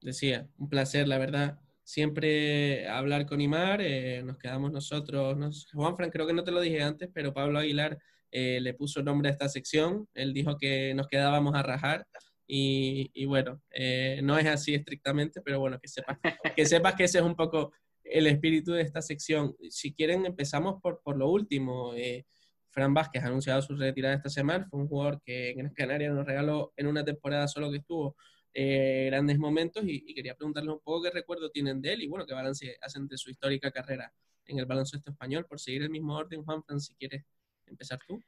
decía, un placer, la verdad, siempre hablar con Imar. Nos quedamos nosotros. Juanfran, creo que no te lo dije antes, pero Pablo Aguilar le puso nombre a esta sección. Él dijo que nos quedábamos a rajar. Y bueno, no es así estrictamente, pero bueno, que sepas que ese es un poco el espíritu de esta sección. Si quieren, empezamos por lo último. Fran Vázquez ha anunciado su retirada esta semana. Fue un jugador que en Gran Canaria nos regaló en una temporada solo que estuvo grandes momentos y quería preguntarles un poco qué recuerdo tienen de él y bueno, qué balance hacen de su histórica carrera en el baloncesto español. Por seguir el mismo orden, Juanfran, si quieres empezar tú.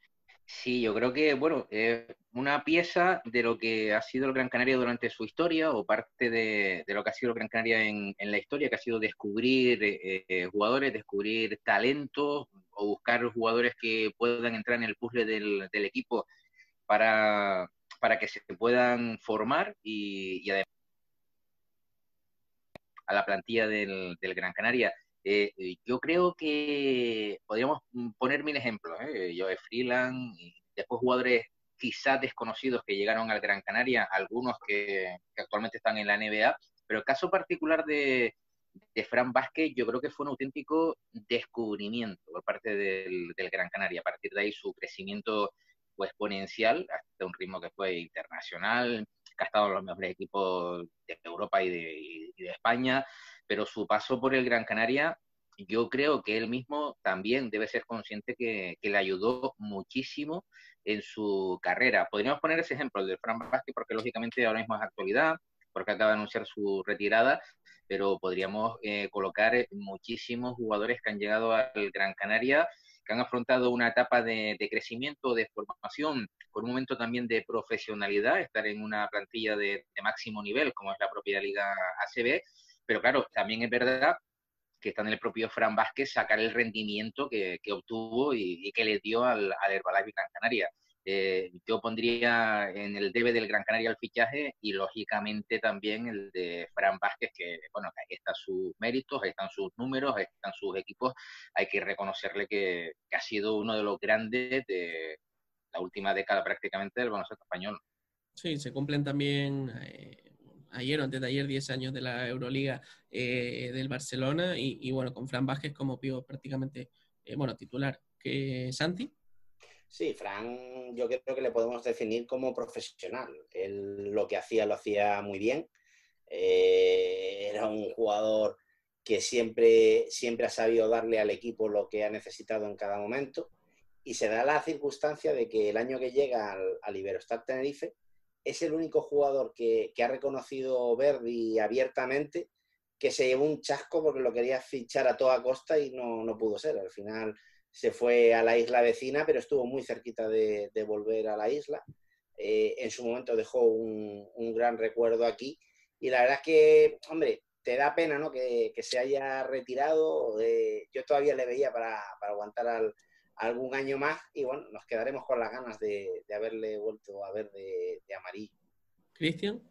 Sí, yo creo que, bueno, una pieza de lo que ha sido el Gran Canaria durante su historia, o parte de lo que ha sido el Gran Canaria en la historia, que ha sido descubrir jugadores, descubrir talentos, o buscar jugadores que puedan entrar en el puzzle del equipo para que se puedan formar y además a la plantilla del Gran Canaria. Yo creo que podríamos poner mil ejemplos, Joe Freeland, y después jugadores quizás desconocidos que llegaron al Gran Canaria, algunos que actualmente están en la NBA, pero el caso particular de Fran Vázquez yo creo que fue un auténtico descubrimiento por parte del Gran Canaria. A partir de ahí su crecimiento fue exponencial hasta un ritmo que fue internacional, que ha estado en los mejores equipos de Europa y de España, pero su paso por el Gran Canaria, yo creo que él mismo también debe ser consciente que le ayudó muchísimo en su carrera. Podríamos poner ese ejemplo de Fran Vázquez, porque lógicamente ahora mismo es actualidad, porque acaba de anunciar su retirada, pero podríamos colocar muchísimos jugadores que han llegado al Gran Canaria, que han afrontado una etapa de crecimiento, de formación, con un momento también de profesionalidad, estar en una plantilla de máximo nivel, como es la propia Liga ACB, pero claro, también es verdad que está en el propio Fran Vázquez sacar el rendimiento que obtuvo y que le dio al Herbalife Gran Canaria. Yo pondría en el debe del Gran Canaria el fichaje y lógicamente también el de Fran Vázquez, que bueno, ahí están sus méritos, ahí están sus números, ahí están sus equipos. Hay que reconocerle que ha sido uno de los grandes de la última década prácticamente del baloncesto español. Sí, se cumplen también ayer o antes de ayer 10 años de la Euroliga del Barcelona y bueno, con Fran Vázquez como pívot prácticamente, bueno, titular. ¿Santi? Sí, Fran, yo creo que le podemos definir como profesional. Él lo que hacía lo hacía muy bien. Era un jugador que siempre ha sabido darle al equipo lo que ha necesitado en cada momento. Y se da la circunstancia de que el año que llega al Iberostar Tenerife es el único jugador que ha reconocido Verdi abiertamente que se llevó un chasco porque lo quería fichar a toda costa y no pudo ser. Al final se fue a la isla vecina, pero estuvo muy cerquita de volver a la isla. En su momento dejó un gran recuerdo aquí y la verdad es que, hombre, te da pena, ¿no?, que se haya retirado. Yo todavía le veía para aguantar algún año más y bueno, nos quedaremos con las ganas de haberle vuelto a ver de amarillo. ¿Cristian?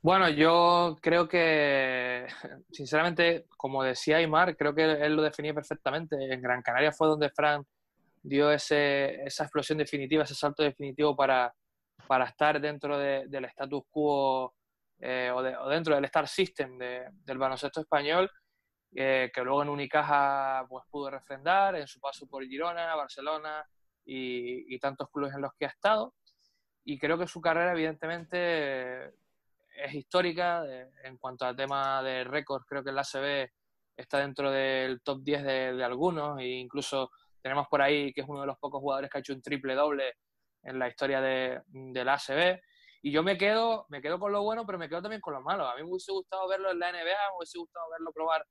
Bueno, yo creo que, sinceramente, como decía Aimar, creo que él lo definía perfectamente. En Gran Canaria fue donde Fran dio esa explosión definitiva, ese salto definitivo para estar dentro del status quo o dentro del Star System del baloncesto español, que luego en Unicaja pues, pudo refrendar en su paso por Girona, Barcelona y tantos clubes en los que ha estado. Y creo que su carrera, evidentemente, es histórica en cuanto al tema de récords. Creo que el ACB está dentro del top 10 de algunos e incluso tenemos por ahí que es uno de los pocos jugadores que ha hecho un triple doble en la historia del ACB. Y yo me quedo con lo bueno, pero me quedo también con lo malo. A mí me hubiese gustado verlo en la NBA, me hubiese gustado verlo probar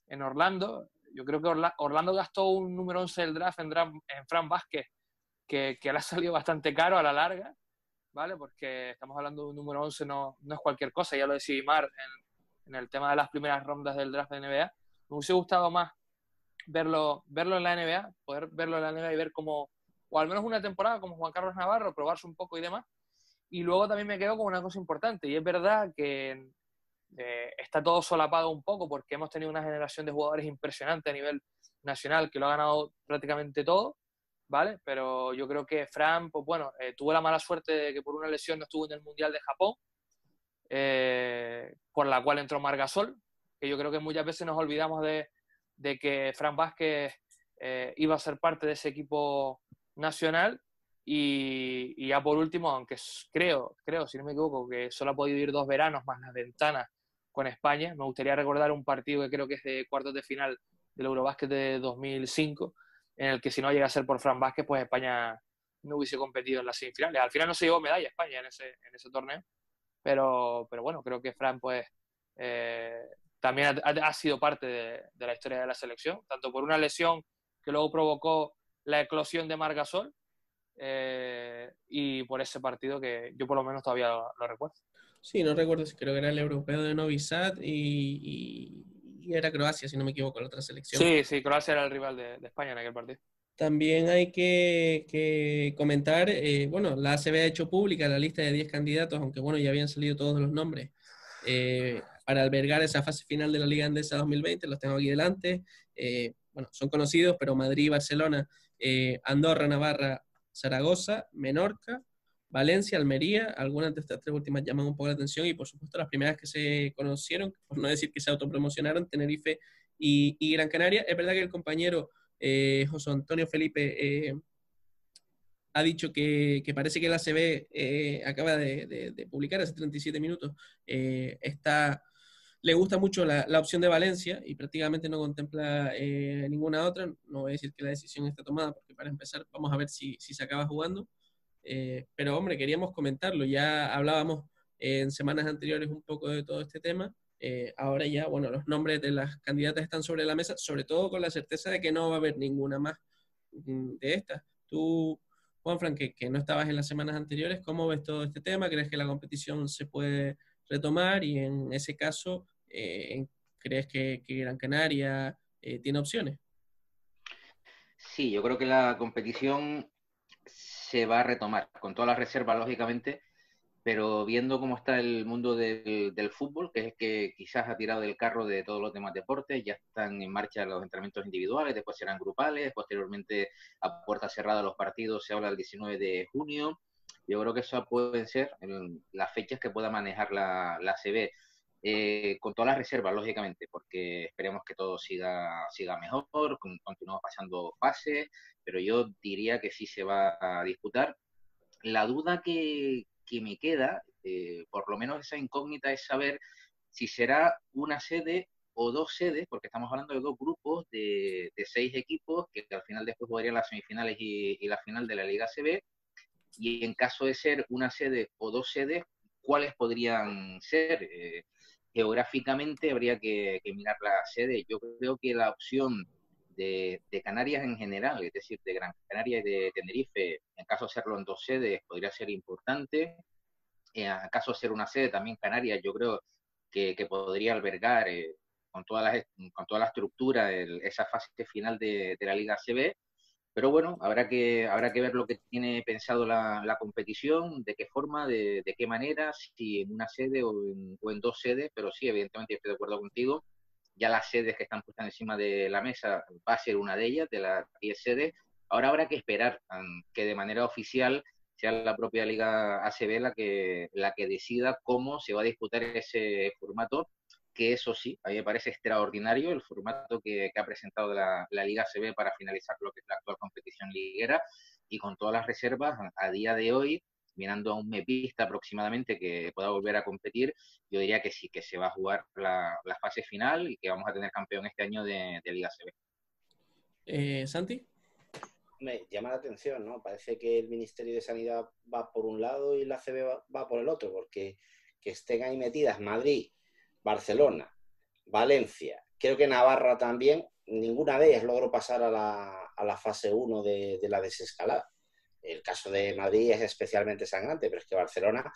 en Orlando. Yo creo que Orlando gastó un número 11 del draft en Fran Vázquez que le ha salido bastante caro a la larga, ¿vale? Porque estamos hablando de un número 11, no es cualquier cosa, ya lo decía Imar en el tema de las primeras rondas del draft de NBA. Me hubiese gustado más verlo en la NBA, poder verlo en la NBA y ver cómo, o al menos una temporada como Juan Carlos Navarro, probarse un poco y demás. Y luego también me quedo con una cosa importante, y es verdad que está todo solapado un poco porque hemos tenido una generación de jugadores impresionante a nivel nacional que lo ha ganado prácticamente todo, ¿vale? Pero yo creo que Fran, pues bueno, tuvo la mala suerte de que por una lesión no estuvo en el Mundial de Japón, por la cual entró Marc Gasol, que yo creo que muchas veces nos olvidamos de que Fran Vázquez iba a ser parte de ese equipo nacional y ya por último, aunque creo, si no me equivoco, que solo ha podido ir 2 veranos más las ventanas con España, me gustaría recordar un partido que creo que es de cuartos de final del Eurobásquet de 2005, en el que si no llega a ser por Fran Vázquez, pues España no hubiese competido en las semifinales. Al final no se llevó medalla España en ese torneo, pero bueno, creo que Fran pues también ha sido parte de la historia de la selección, tanto por una lesión que luego provocó la eclosión de Marc Gasol, y por ese partido que yo por lo menos todavía lo recuerdo. Sí, no recuerdo si creo que era el europeo de Novi Sad y era Croacia, si no me equivoco, la otra selección. Sí, Croacia era el rival de España en aquel partido. También hay que comentar, bueno, la ACB ha hecho pública la lista de 10 candidatos, aunque bueno, ya habían salido todos los nombres, para albergar esa fase final de la Liga Endesa 2020, los tengo aquí delante. Bueno, son conocidos, pero Madrid, Barcelona, Andorra, Navarra, Zaragoza, Menorca, Valencia, Almería, algunas de estas tres últimas llaman un poco la atención y por supuesto las primeras que se conocieron, por no decir que se autopromocionaron, Tenerife y Gran Canaria. Es verdad que el compañero José Antonio Felipe ha dicho que parece que la ACB acaba de publicar hace 37 minutos, le gusta mucho la opción de Valencia y prácticamente no contempla ninguna otra. No voy a decir que la decisión está tomada porque para empezar vamos a ver si se acaba jugando. Pero hombre, queríamos comentarlo, ya hablábamos en semanas anteriores un poco de todo este tema, ahora ya, bueno, los nombres de las candidatas están sobre la mesa, sobre todo con la certeza de que no va a haber ninguna más de estas. Tú, Juanfran, que no estabas en las semanas anteriores, ¿cómo ves todo este tema? ¿Crees que la competición se puede retomar? Y en ese caso, ¿crees que Gran Canaria tiene opciones? Sí, yo creo que la competición se va a retomar, con todas las reservas, lógicamente, pero viendo cómo está el mundo del fútbol, que es el que quizás ha tirado del carro de todos los demás deportes, ya están en marcha los entrenamientos individuales, después serán grupales, posteriormente a puerta cerrada los partidos, se habla del 19 de junio. Yo creo que esas pueden ser las fechas que pueda manejar la ACB. Con todas las reservas, lógicamente, porque esperemos que todo siga mejor, continuamos pasando fases, pero yo diría que sí se va a disputar. La duda que me queda, por lo menos esa incógnita, es saber si será una sede o dos sedes, porque estamos hablando de dos grupos de 6 equipos que al final después jugarían las semifinales y la final de la Liga ACB, y en caso de ser una sede o dos sedes, ¿cuáles podrían ser? Geográficamente habría que mirar la sede. Yo creo que la opción de Canarias en general, es decir, de Gran Canaria y de Tenerife, en caso de hacerlo en dos sedes, podría ser importante. En caso de ser una sede también Canarias, yo creo que podría albergar con toda la estructura esa fase final de la Liga ACB. Pero bueno, habrá que ver lo que tiene pensado la competición, de qué forma, de qué manera, si en una sede o en dos sedes, pero sí, evidentemente estoy de acuerdo contigo. Ya las sedes que están puestas encima de la mesa va a ser una de ellas, de las 10 sedes. Ahora habrá que esperar que de manera oficial sea la propia Liga ACB la que decida cómo se va a disputar ese formato, que eso sí, a mí me parece extraordinario el formato que ha presentado la Liga ACB para finalizar lo que es la actual competición liguera, y con todas las reservas a día de hoy, mirando a un mes vista aproximadamente que pueda volver a competir, yo diría que sí, que se va a jugar la fase final y que vamos a tener campeón este año de Liga ACB. ¿Santi? Me llama la atención, ¿no? Parece que el Ministerio de Sanidad va por un lado y la ACB va por el otro, porque que estén ahí metidas Madrid, Barcelona, Valencia, creo que Navarra también, ninguna de ellas logró pasar a la fase 1 de la desescalada. El caso de Madrid es especialmente sangrante, pero es que Barcelona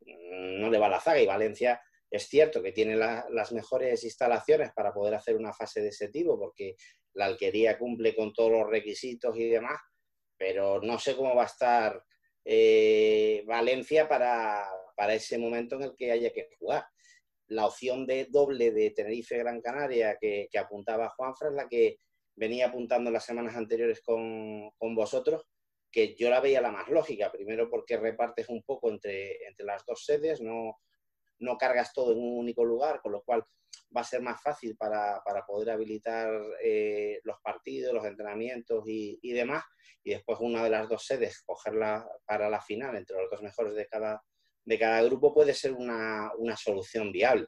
no le va a la zaga, y Valencia es cierto que tiene las mejores instalaciones para poder hacer una fase de ese tipo, porque la Alquería cumple con todos los requisitos y demás, pero no sé cómo va a estar Valencia para ese momento en el que haya que jugar. La opción de doble de Tenerife-Gran Canaria que apuntaba Juanfran es la que venía apuntando en las semanas anteriores con vosotros, que yo la veía la más lógica, primero porque repartes un poco entre las dos sedes, no cargas todo en un único lugar, con lo cual va a ser más fácil para poder habilitar los partidos, los entrenamientos y demás, y después una de las dos sedes cogerla para la final entre los dos mejores de cada grupo puede ser una solución viable.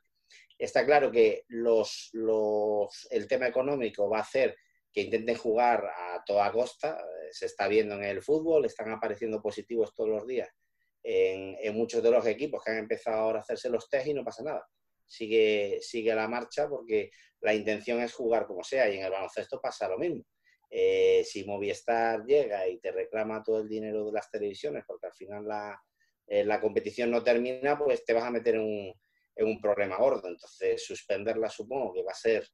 Está claro que el tema económico va a hacer que intenten jugar a toda costa. Se está viendo en el fútbol, están apareciendo positivos todos los días en muchos de los equipos que han empezado ahora a hacerse los test y no pasa nada. Sigue la marcha porque la intención es jugar como sea, y en el baloncesto pasa lo mismo. Si Movistar llega y te reclama todo el dinero de las televisiones porque al final la competición no termina, pues te vas a meter en un problema gordo. Entonces suspenderla supongo que va a ser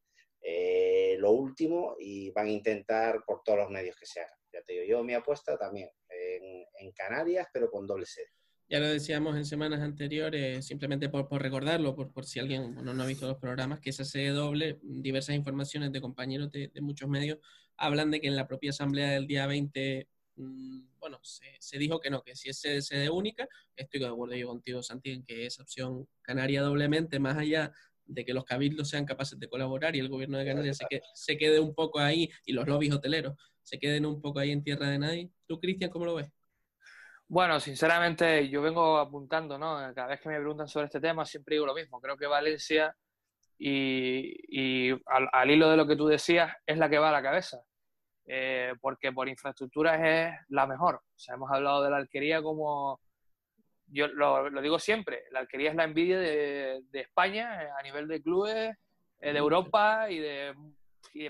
lo último, y van a intentar por todos los medios que se hagan. Ya te digo, yo mi apuesta también en Canarias, pero con doble sede. Ya lo decíamos en semanas anteriores, simplemente por recordarlo, por si alguien no ha visto los programas, que esa sede doble, diversas informaciones de compañeros de muchos medios hablan de que en la propia asamblea del día 20, bueno, se dijo que no, que si es sede única. Estoy de acuerdo yo contigo, Santi, en que esa opción Canaria doblemente, más allá de que los cabildos sean capaces de colaborar y el gobierno de Canarias se quede un poco ahí, y los lobbies hoteleros se queden un poco ahí en tierra de nadie. ¿Tú, Cristian, cómo lo ves? Bueno, sinceramente, yo vengo apuntando, ¿no? Cada vez que me preguntan sobre este tema, siempre digo lo mismo. Creo que Valencia, y al hilo de lo que tú decías, es la que va a la cabeza. Porque por infraestructuras es la mejor. O sea, hemos hablado de la Alquería como... Yo lo digo siempre, la Alquería es la envidia de España a nivel de clubes, de Europa y de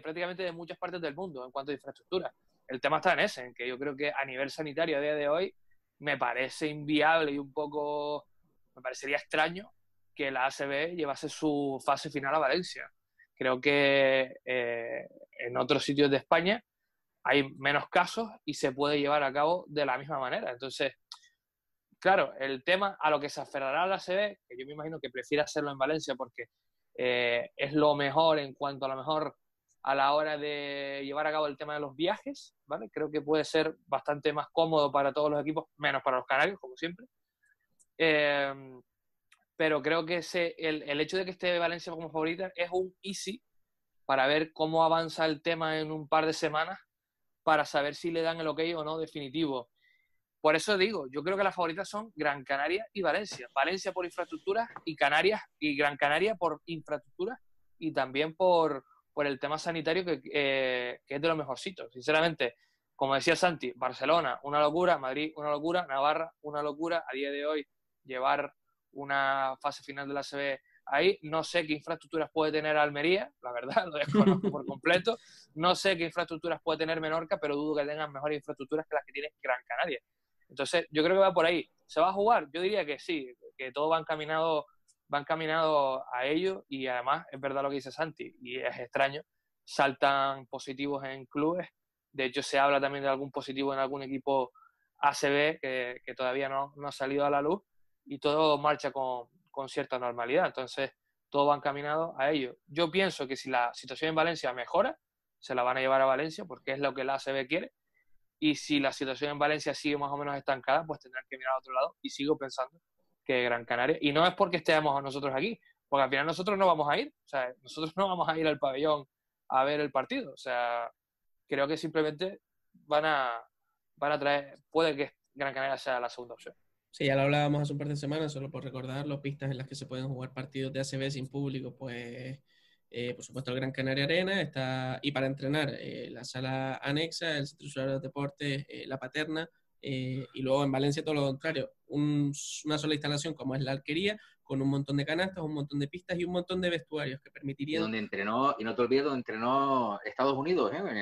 prácticamente de muchas partes del mundo en cuanto a infraestructura. El tema está en ese, en que yo creo que a nivel sanitario a día de hoy me parece inviable y un poco, me parecería extraño que la ACB llevase su fase final a Valencia. Creo que en otros sitios de España hay menos casos y se puede llevar a cabo de la misma manera. Entonces, claro, el tema a lo que se aferrará la ACB, que yo me imagino que prefiere hacerlo en Valencia porque es lo mejor en cuanto a lo mejor a la hora de llevar a cabo el tema de los viajes, ¿vale? Creo que puede ser bastante más cómodo para todos los equipos, menos para los canarios, como siempre. Pero creo que el hecho de que esté Valencia como favorita es un easy para ver cómo avanza el tema en un par de semanas, para saber si le dan el ok o no definitivo. Por eso digo, yo creo que las favoritas son Gran Canaria y Valencia. Valencia por infraestructuras y Canarias y Gran Canaria por infraestructuras y también por el tema sanitario que es de los mejorcitos. Sinceramente, como decía Santi, Barcelona, una locura, Madrid, una locura, Navarra, una locura. A día de hoy, llevar una fase final de la ACB ahí, no sé qué infraestructuras puede tener Almería, la verdad, lo desconozco por completo. No sé qué infraestructuras puede tener Menorca, pero dudo que tengan mejores infraestructuras que las que tiene Gran Canaria. Entonces, yo creo que va por ahí. ¿Se va a jugar? Yo diría que sí, que todo va encaminado a ello, y además es verdad lo que dice Santi, y es extraño, saltan positivos en clubes. De hecho, se habla también de algún positivo en algún equipo ACB que todavía no ha salido a la luz, y todo marcha con cierta normalidad. Entonces, todo va encaminado a ello. Yo pienso que si la situación en Valencia mejora, se la van a llevar a Valencia porque es lo que la ACB quiere. Y si la situación en Valencia sigue más o menos estancada, pues tendrán que mirar a otro lado. Y sigo pensando que Gran Canaria, y no es porque estemos nosotros aquí, porque al final nosotros no vamos a ir, o sea, nosotros no vamos a ir al pabellón a ver el partido, o sea, creo que simplemente van a traer, puede que Gran Canaria sea la segunda opción. Sí, ya lo hablábamos hace un par de semanas, solo por recordar las pistas en las que se pueden jugar partidos de ACB sin público, pues por supuesto el Gran Canaria Arena está, y para entrenar la sala anexa, el Centro Usuario de Deportes, la Paterna, y luego en Valencia todo lo contrario, una sola instalación como es la Alquería, con un montón de canastas, un montón de pistas y un montón de vestuarios que permitirían... Y donde entrenó, y no te olvides, donde entrenó Estados Unidos, en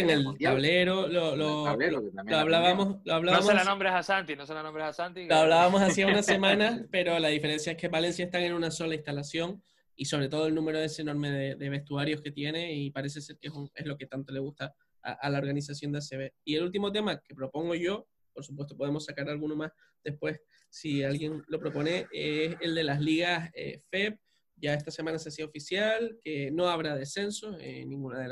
el Mundial. Tablero, lo hablábamos... No se la nombres a Santi, no se la nombres a Santi. Lo hablábamos hacía unas semanas, pero la diferencia es que Valencia están en una sola instalación, y sobre todo el número ese enorme de vestuarios que tiene, y parece ser que es lo que tanto le gusta a la organización de ACB. Y el último tema que propongo yo, por supuesto podemos sacar alguno más después si alguien lo propone, es el de las ligas FEP. Ya esta semana se hacía oficial que no habrá descenso en ninguna de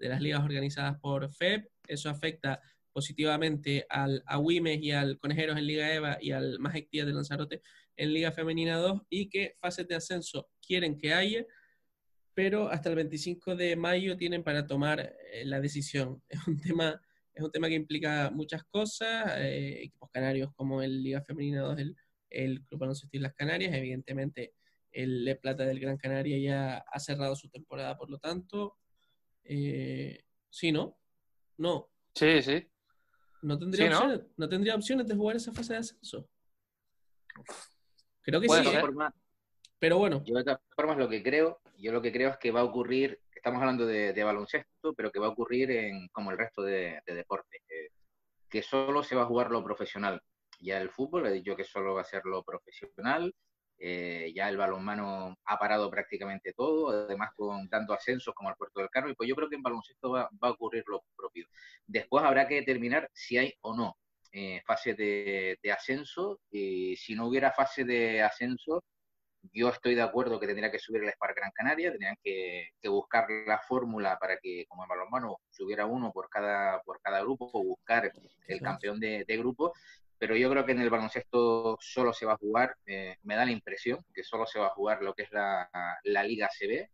las ligas organizadas por FEP. Eso afecta positivamente a Wimes y al Conejeros en Liga EVA y al Magic Díaz de Lanzarote en Liga Femenina 2, y que fases de ascenso quieren que haya, pero hasta el 25 de mayo tienen para tomar la decisión. Es un tema que implica muchas cosas, equipos canarios como el Liga Femenina 2, el Club Baloncesto Islas Canarias, evidentemente el Le Plata del Gran Canaria ya ha cerrado su temporada, por lo tanto, Sí, ¿no? No. Sí, sí. No tendría Sí, ¿no? opciones, no tendría opciones de jugar esa fase de ascenso. Creo que Puede sí, ser. pero bueno. Yo de todas formas lo que creo es que va a ocurrir, estamos hablando de baloncesto, pero que va a ocurrir como el resto de deportes, que solo se va a jugar lo profesional. Ya el fútbol, he dicho que solo va a ser lo profesional, ya el balonmano ha parado prácticamente todo, además con tanto ascensos como el Puerto del Carmen, pues yo creo que en baloncesto va a ocurrir lo propio. Después habrá que determinar si hay o no fase de ascenso, y si no hubiera fase de ascenso, yo estoy de acuerdo que tendría que subir el Spark Gran Canaria, tendrían que buscar la fórmula para que, como en balonmano, subiera uno por cada grupo, o buscar el campeón de grupo, pero yo creo que en el baloncesto solo se va a jugar, me da la impresión que solo se va a jugar lo que es la Liga CB,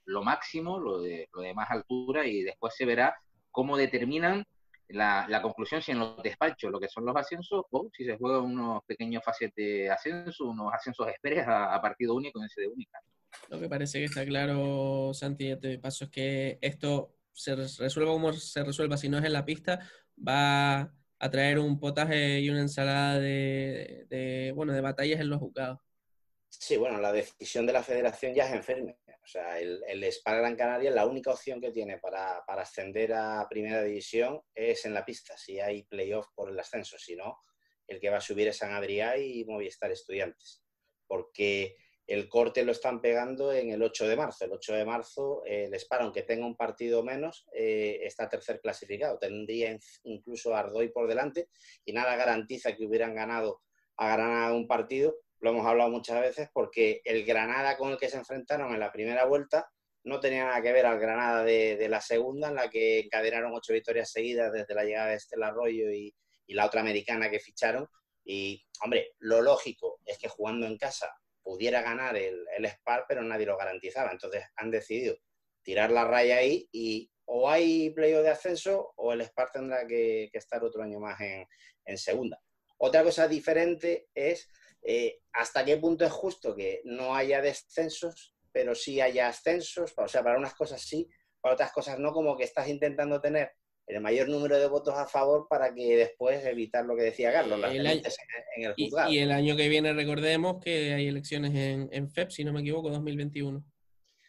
lo máximo, lo de más altura, y después se verá cómo determinan la conclusión, si en los despachos lo que son los ascensos, o si se juegan unos pequeños fases de ascenso, unos ascensos express a partido único en sede única. Lo que parece que está claro, Santi, ya te paso, es que esto se resuelva como se resuelva, si no es en la pista, va a traer un potaje y una ensalada bueno, de batallas en los juzgados. Sí, bueno, la decisión de la federación ya es en firme. O sea, el Spark Gran Canaria, la única opción que tiene para ascender a primera división es en la pista, si hay playoff por el ascenso. Si no, el que va a subir es San Adrià y Movistar Estudiantes. Porque el corte lo están pegando en el 8 de marzo. El 8 de marzo, el Spark, aunque tenga un partido menos, está tercer clasificado. Tendría incluso a Ardoy por delante, y nada garantiza que hubieran ganado a Granada un partido. Lo hemos hablado muchas veces, porque el Granada con el que se enfrentaron en la primera vuelta no tenía nada que ver al Granada de la segunda, en la que encadenaron 8 victorias seguidas desde la llegada de Estela Arroyo y la otra americana que ficharon. Y, hombre, lo lógico es que jugando en casa pudiera ganar el Spark, pero nadie lo garantizaba. Entonces han decidido tirar la raya ahí, y o hay playoff de ascenso o el Spark tendrá que estar otro año más en segunda. Otra cosa diferente es hasta qué punto es justo que no haya descensos, pero sí haya ascensos. O sea, para unas cosas sí, para otras cosas no, como que estás intentando tener el mayor número de votos a favor para que después evitar lo que decía Carlos, las denuncias en el juzgado. Y el año que viene recordemos que hay elecciones en FEP, si no me equivoco, 2021.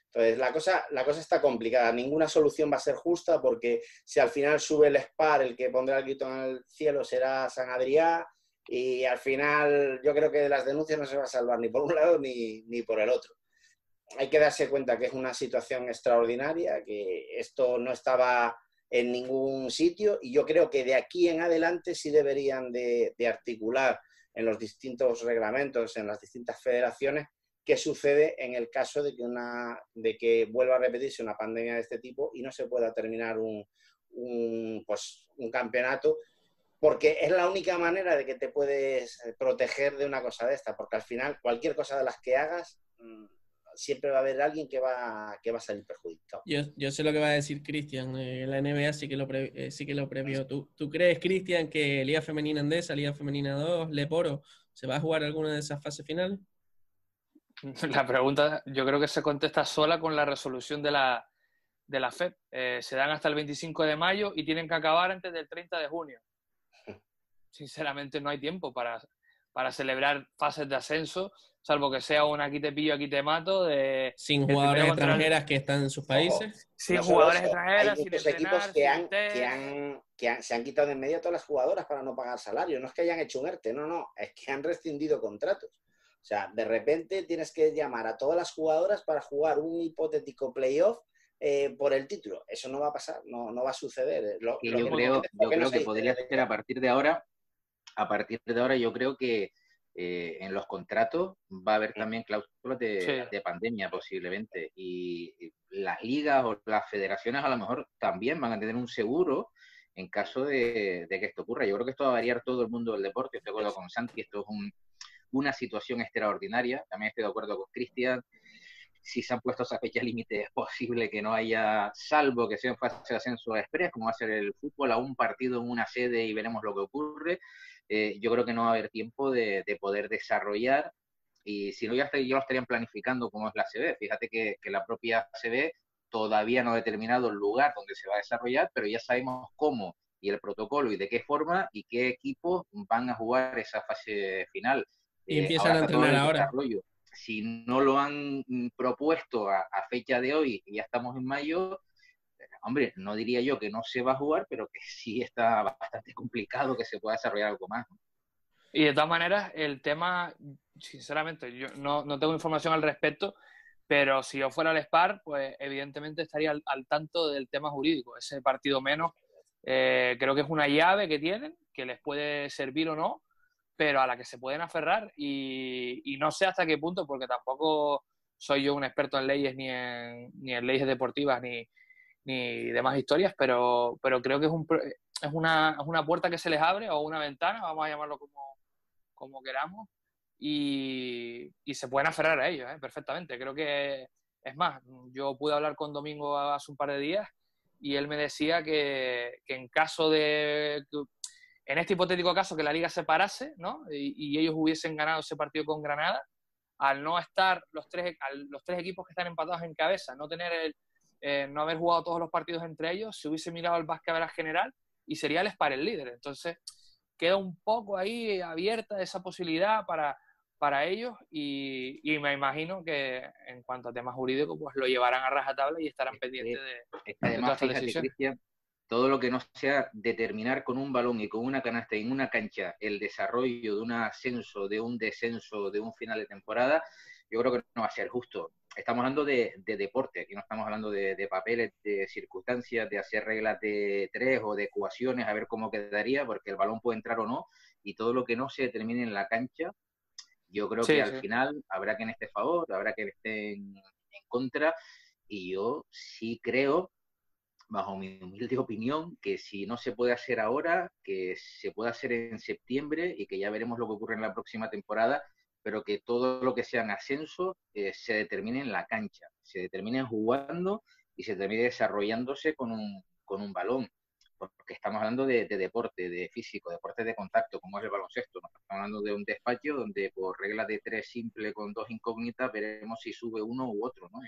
Entonces, la cosa está complicada. Ninguna solución va a ser justa, porque si al final sube el SPAR, el que pondrá el grito en el cielo será San Adrià, y al final yo creo que de las denuncias no se va a salvar ni por un lado ni por el otro. Hay que darse cuenta que es una situación extraordinaria, que esto no estaba en ningún sitio, y yo creo que de aquí en adelante sí deberían de articular en los distintos reglamentos, en las distintas federaciones, qué sucede en el caso de que vuelva a repetirse una pandemia de este tipo y no se pueda terminar un campeonato, porque es la única manera de que te puedes proteger de una cosa de esta, porque al final cualquier cosa de las que hagas, siempre va a haber alguien que va a salir perjudicado. Yo sé lo que va a decir Cristian, la NBA sí que lo previó. ¿Tú crees, Cristian, que Liga Femenina Endesa, Liga Femenina 2, Leporo, se va a jugar alguna de esas fases finales? La pregunta yo creo que se contesta sola con la resolución de la FEP. Se dan hasta el 25 de mayo y tienen que acabar antes del 30 de junio. Sinceramente no hay tiempo para celebrar fases de ascenso, salvo que sea un aquí te pillo, aquí te mato. Sin jugadores extranjeras que están en sus países. Sin jugadores extranjeras, hay sin muchos entrenar, equipos que se han quitado de en medio a todas las jugadoras para no pagar salario. No es que hayan hecho un ERTE, no, es que han rescindido contratos. O sea, de repente tienes que llamar a todas las jugadoras para jugar un hipotético playoff por el título. Eso no va a pasar, no va a suceder. Yo creo que podría ser a partir de ahora. Yo creo que en los contratos va a haber también cláusulas de pandemia posiblemente, y las ligas o las federaciones a lo mejor también van a tener un seguro en caso de que esto ocurra. Yo creo que esto va a variar todo el mundo del deporte. Estoy de acuerdo con Santi, esto es una situación extraordinaria. También estoy de acuerdo con Cristian. Si se han puesto esa fecha límite, es posible que no haya, salvo que sea en fase de ascenso express, como va a ser el fútbol, a un partido en una sede y veremos lo que ocurre. Yo creo que no va a haber tiempo de poder desarrollar, y si no ya lo estarían planificando como es la CB. Fíjate que la propia CB todavía no determinado el lugar donde se va a desarrollar, pero ya sabemos cómo y el protocolo y de qué forma y qué equipos van a jugar esa fase final. Y empiezan a Ahora está todo entrenar el ahora. desarrollo. Si no lo han propuesto a fecha de hoy, y ya estamos en mayo, hombre, no diría yo que no se va a jugar, pero que sí está bastante complicado que se pueda desarrollar algo más, ¿no? Y de todas maneras, el tema, sinceramente, yo no tengo información al respecto, pero si yo fuera al SPAR, pues evidentemente estaría al tanto del tema jurídico. Ese partido menos, creo que es una llave que tienen, que les puede servir o no, pero a la que se pueden aferrar y no sé hasta qué punto, porque tampoco soy yo un experto en leyes ni en leyes deportivas ni demás historias, pero creo que es una puerta que se les abre o una ventana, vamos a llamarlo como queramos, y se pueden aferrar a ellos, perfectamente. Creo que, es más, yo pude hablar con Domingo hace un par de días y él me decía que en caso de... En este hipotético caso que la liga se parase, ¿no? y ellos hubiesen ganado ese partido con Granada, al no estar los tres equipos que están empatados en cabeza, no haber jugado todos los partidos entre ellos, se hubiese mirado al básquetbol general y sería el SPAR el líder. Entonces queda un poco ahí abierta esa posibilidad para ellos y me imagino que en cuanto a temas jurídicos pues lo llevarán a rajatabla y estarán pendientes de Además, todas estas fíjate, decisiones. Cristian, todo lo que no sea determinar con un balón y con una canasta en una cancha el desarrollo de un ascenso, de un descenso, de un final de temporada, yo creo que no va a ser justo. Estamos hablando de deporte, aquí no estamos hablando de papeles, de circunstancias, de hacer reglas de 3 o de ecuaciones, a ver cómo quedaría, porque el balón puede entrar o no, y todo lo que no se determine en la cancha, yo creo que al final habrá quien esté a favor, habrá quien esté en contra, y yo sí creo, bajo mi humilde opinión, que si no se puede hacer ahora, que se puede hacer en septiembre y que ya veremos lo que ocurre en la próxima temporada, pero que todo lo que sea en ascenso se determine en la cancha, se determine jugando y se termine desarrollándose con un balón, porque estamos hablando de deporte, de físico, deporte de contacto, como es el baloncesto. No estamos hablando de un despacho donde por regla de 3 simple con 2 incógnitas veremos si sube uno u otro, ¿no?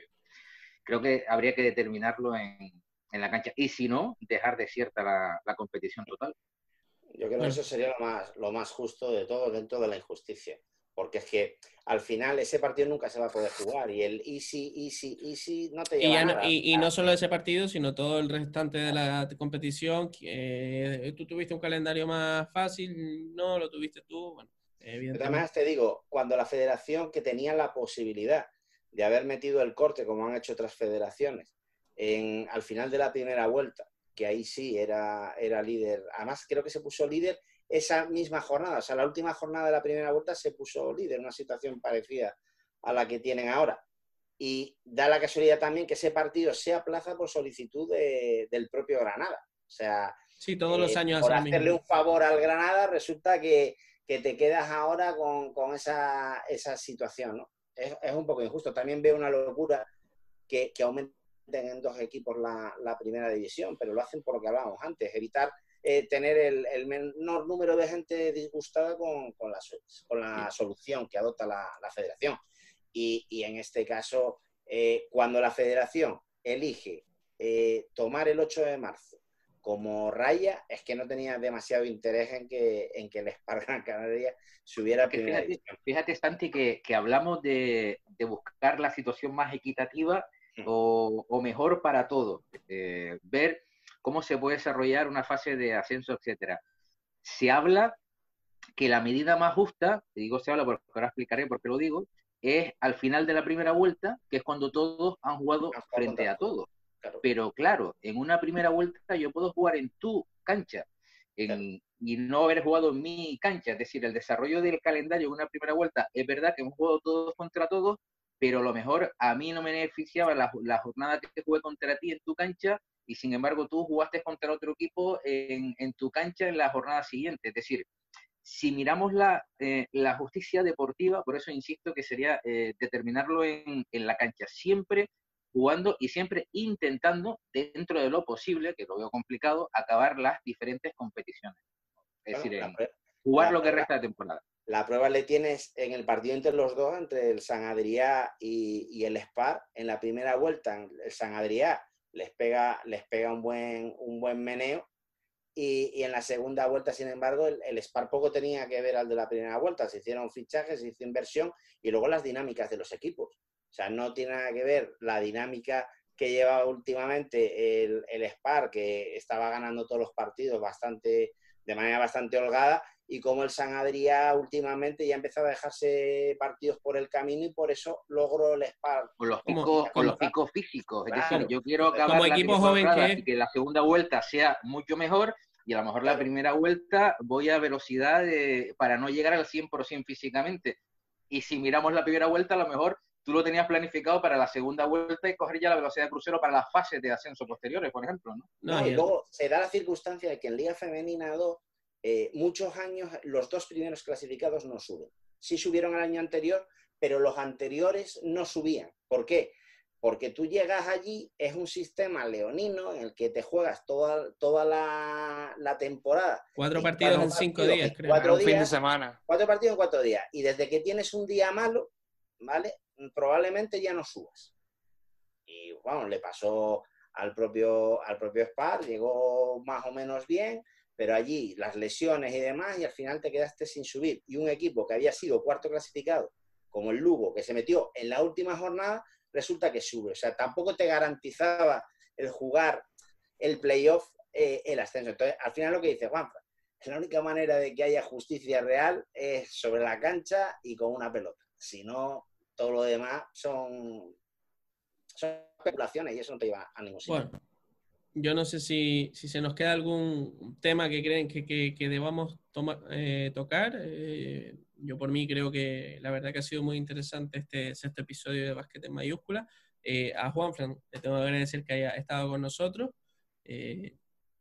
Creo que habría que determinarlo en la cancha. Y si no, dejar desierta la competición total. Yo creo que eso sería lo más justo de todo dentro de la injusticia. Porque es que al final ese partido nunca se va a poder jugar y el easy no te lleva a nada. Y no solo ese partido, sino todo el restante de la competición. Tú tuviste un calendario más fácil, no lo tuviste tú. Bueno, evidentemente. Además, te digo, cuando la federación que tenía la posibilidad de haber metido el corte, como han hecho otras federaciones, al final de la primera vuelta, que ahí sí era líder. Además, creo que se puso líder esa misma jornada. O sea, la última jornada de la primera vuelta se puso líder, una situación parecida a la que tienen ahora. Y da la casualidad también que ese partido se aplaza por solicitud del propio Granada. O sea, sí, todos los años por hacerle un favor al Granada, resulta que te quedas ahora con esa situación, ¿no? Es un poco injusto. También veo una locura que aumenten en 2 equipos la primera división, pero lo hacen por lo que hablábamos antes, evitar tener el menor número de gente disgustada con la solución que adopta la federación. Y en este caso, cuando la federación elige tomar el 8 de marzo como raya, es que no tenía demasiado interés en que el SPAR Gran Canaria subiera a primera división. Fíjate, Santi, que hablamos de buscar la situación más equitativa o mejor para todos, ver cómo se puede desarrollar una fase de ascenso, etcétera. Se habla que la medida más justa, te digo se habla porque ahora explicaré por qué lo digo, es al final de la primera vuelta, que es cuando todos han jugado frente a todos. Claro. Pero claro, en una primera vuelta yo puedo jugar en tu cancha y no haber jugado en mi cancha. Es decir, el desarrollo del calendario en una primera vuelta, es verdad que hemos jugado todos contra todos, pero a lo mejor a mí no me beneficiaba la jornada que jugué contra ti en tu cancha y sin embargo tú jugaste contra otro equipo en tu cancha en la jornada siguiente. Es decir, si miramos la justicia deportiva, por eso insisto que sería determinarlo en la cancha, siempre jugando y siempre intentando, dentro de lo posible, que lo veo complicado, acabar las diferentes competiciones. Es decir, jugar lo que resta de temporada. La prueba le tienes en el partido entre los dos, entre el Sant Adrià y el Spar. En la primera vuelta, el Sant Adrià les pega un buen meneo. Y en la segunda vuelta, sin embargo, el Spar poco tenía que ver al de la primera vuelta. Se hicieron fichajes, se hizo inversión y luego las dinámicas de los equipos. O sea, no tiene nada que ver la dinámica que llevaba últimamente el Spar, que estaba ganando todos los partidos de manera bastante holgada, y como el Sant Adrià últimamente ya empezaba a dejarse partidos por el camino y por eso logró el Spar. Con los picos físicos. Es Claro. decir, yo quiero acabar Como equipo joven y que la segunda vuelta sea mucho mejor, y a lo mejor la primera vuelta voy a velocidad para no llegar al 100% físicamente. Y si miramos la primera vuelta, a lo mejor tú lo tenías planificado para la segunda vuelta y coger ya la velocidad de crucero para las fases de ascenso posteriores, por ejemplo, ¿no? Y luego se da la circunstancia de que en Liga Femenina 2 muchos años los dos primeros clasificados no suben. Sí subieron el año anterior, pero los anteriores no subían. ¿Por qué? Porque tú llegas allí, es un sistema leonino en el que te juegas toda la temporada. 4 partidos en 5 días, creo. Un fin de semana. 4 partidos en 4 días. Y desde que tienes un día malo, ¿vale? Probablemente ya no subas. Y bueno, le pasó al propio Spar, llegó más o menos bien, pero allí las lesiones y demás, y al final te quedaste sin subir. Y un equipo que había sido cuarto clasificado, como el Lugo, que se metió en la última jornada, resulta que sube. O sea, tampoco te garantizaba el jugar el playoff, el ascenso. Entonces, al final lo que dice Juanfran, la única manera de que haya justicia real es sobre la cancha y con una pelota. Si no, todo lo demás son especulaciones y eso no te lleva a ningún sitio. Bueno, yo no sé si se nos queda algún tema que creen que debamos tocar. Yo por mí creo que la verdad que ha sido muy interesante este sexto episodio de Básquet en Mayúsculas. A Juanfran le tengo que agradecer que haya estado con nosotros.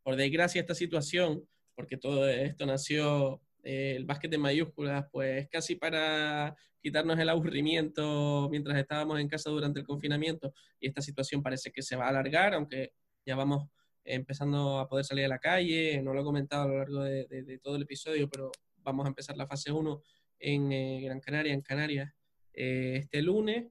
Por desgracia esta situación, porque todo esto nació, el Básquet en Mayúsculas, pues casi para quitarnos el aburrimiento mientras estábamos en casa durante el confinamiento, y esta situación parece que se va a alargar, aunque ya vamos empezando a poder salir a la calle. No lo he comentado a lo largo de todo el episodio, pero vamos a empezar la fase 1 en Gran Canaria, en Canarias, este lunes.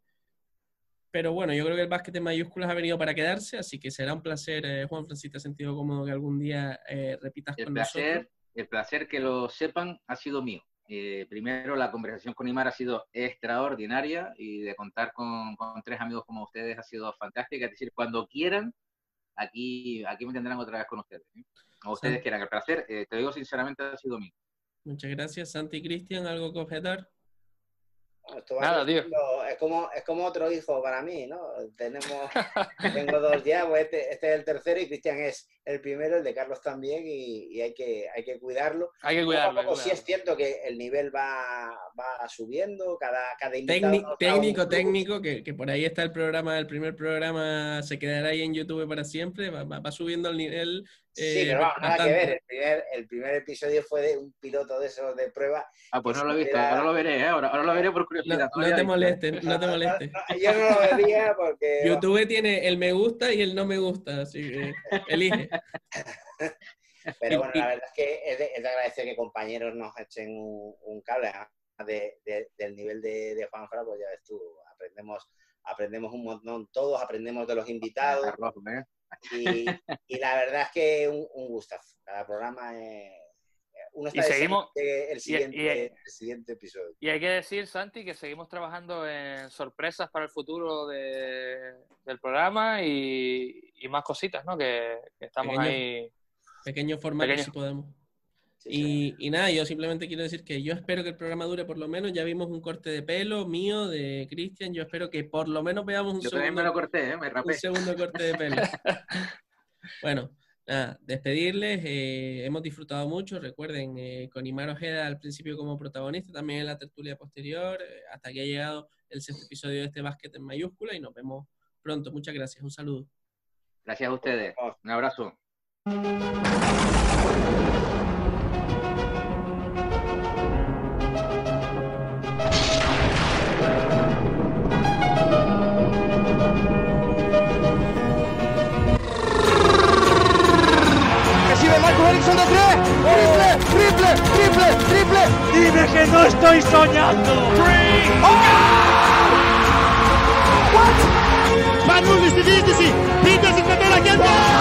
Pero bueno, yo creo que el Básquet en Mayúsculas ha venido para quedarse, así que será un placer, Juanfran, si te has sentido cómodo que algún día repitas con nosotros. El placer, que lo sepan, ha sido mío. Primero, la conversación con Imar ha sido extraordinaria, y de contar con 3 amigos como ustedes ha sido fantástica. Es decir, cuando quieran, aquí me tendrán otra vez con ustedes. O ustedes quieran. El placer, te digo sinceramente, ha sido mío. Muchas gracias. Santi y Cristian, ¿algo que objetar? Nada, tío. Es como otro hijo para mí, ¿no? Tengo 2 ya, pues este es el tercero y Cristian es el primero, el de Carlos también, y hay que cuidarlo. Hay que cuidarlo. Sí es cierto que el nivel va subiendo, cada invitado... Técnico, que por ahí está el primer programa, se quedará ahí en YouTube para siempre, va subiendo el nivel. Sí, pero vamos, nada que ver. El primer episodio fue de un piloto de esos de prueba. Pues no lo he visto, ahora lo veré, ahora lo veré por curiosidad. No te molestes. Yo no lo vería porque... YouTube tiene el me gusta y el no me gusta, así que elige. Pero bueno, la verdad es que es de agradecer que compañeros nos echen un cable del nivel de Juanfran, pues ya ves tú, aprendemos un montón todos, aprendemos de los invitados. Y la verdad es que un gustazo. Cada programa uno está el siguiente episodio. Y hay que decir, Santi, que seguimos trabajando en sorpresas para el futuro del programa y más cositas, ¿no? Que estamos ahí. Pequeño formato, si podemos. Sí. Y nada, yo simplemente quiero decir que yo espero que el programa dure por lo menos. Ya vimos un corte de pelo mío, de Cristian. Yo espero que por lo menos veamos un segundo corte de pelo. Bueno, nada, despedirles. Hemos disfrutado mucho. Recuerden, con Imar Ojeda al principio como protagonista, también en la tertulia posterior, hasta que ha llegado el sexto episodio de este Básquet en Mayúscula, y nos vemos pronto. Muchas gracias. Un saludo. Gracias a ustedes. Un abrazo. Recibe Marcus Ericsson de 3. Triple. Dime que que no estoy soñando. Van Mullis, Pieter zit meteen agenda.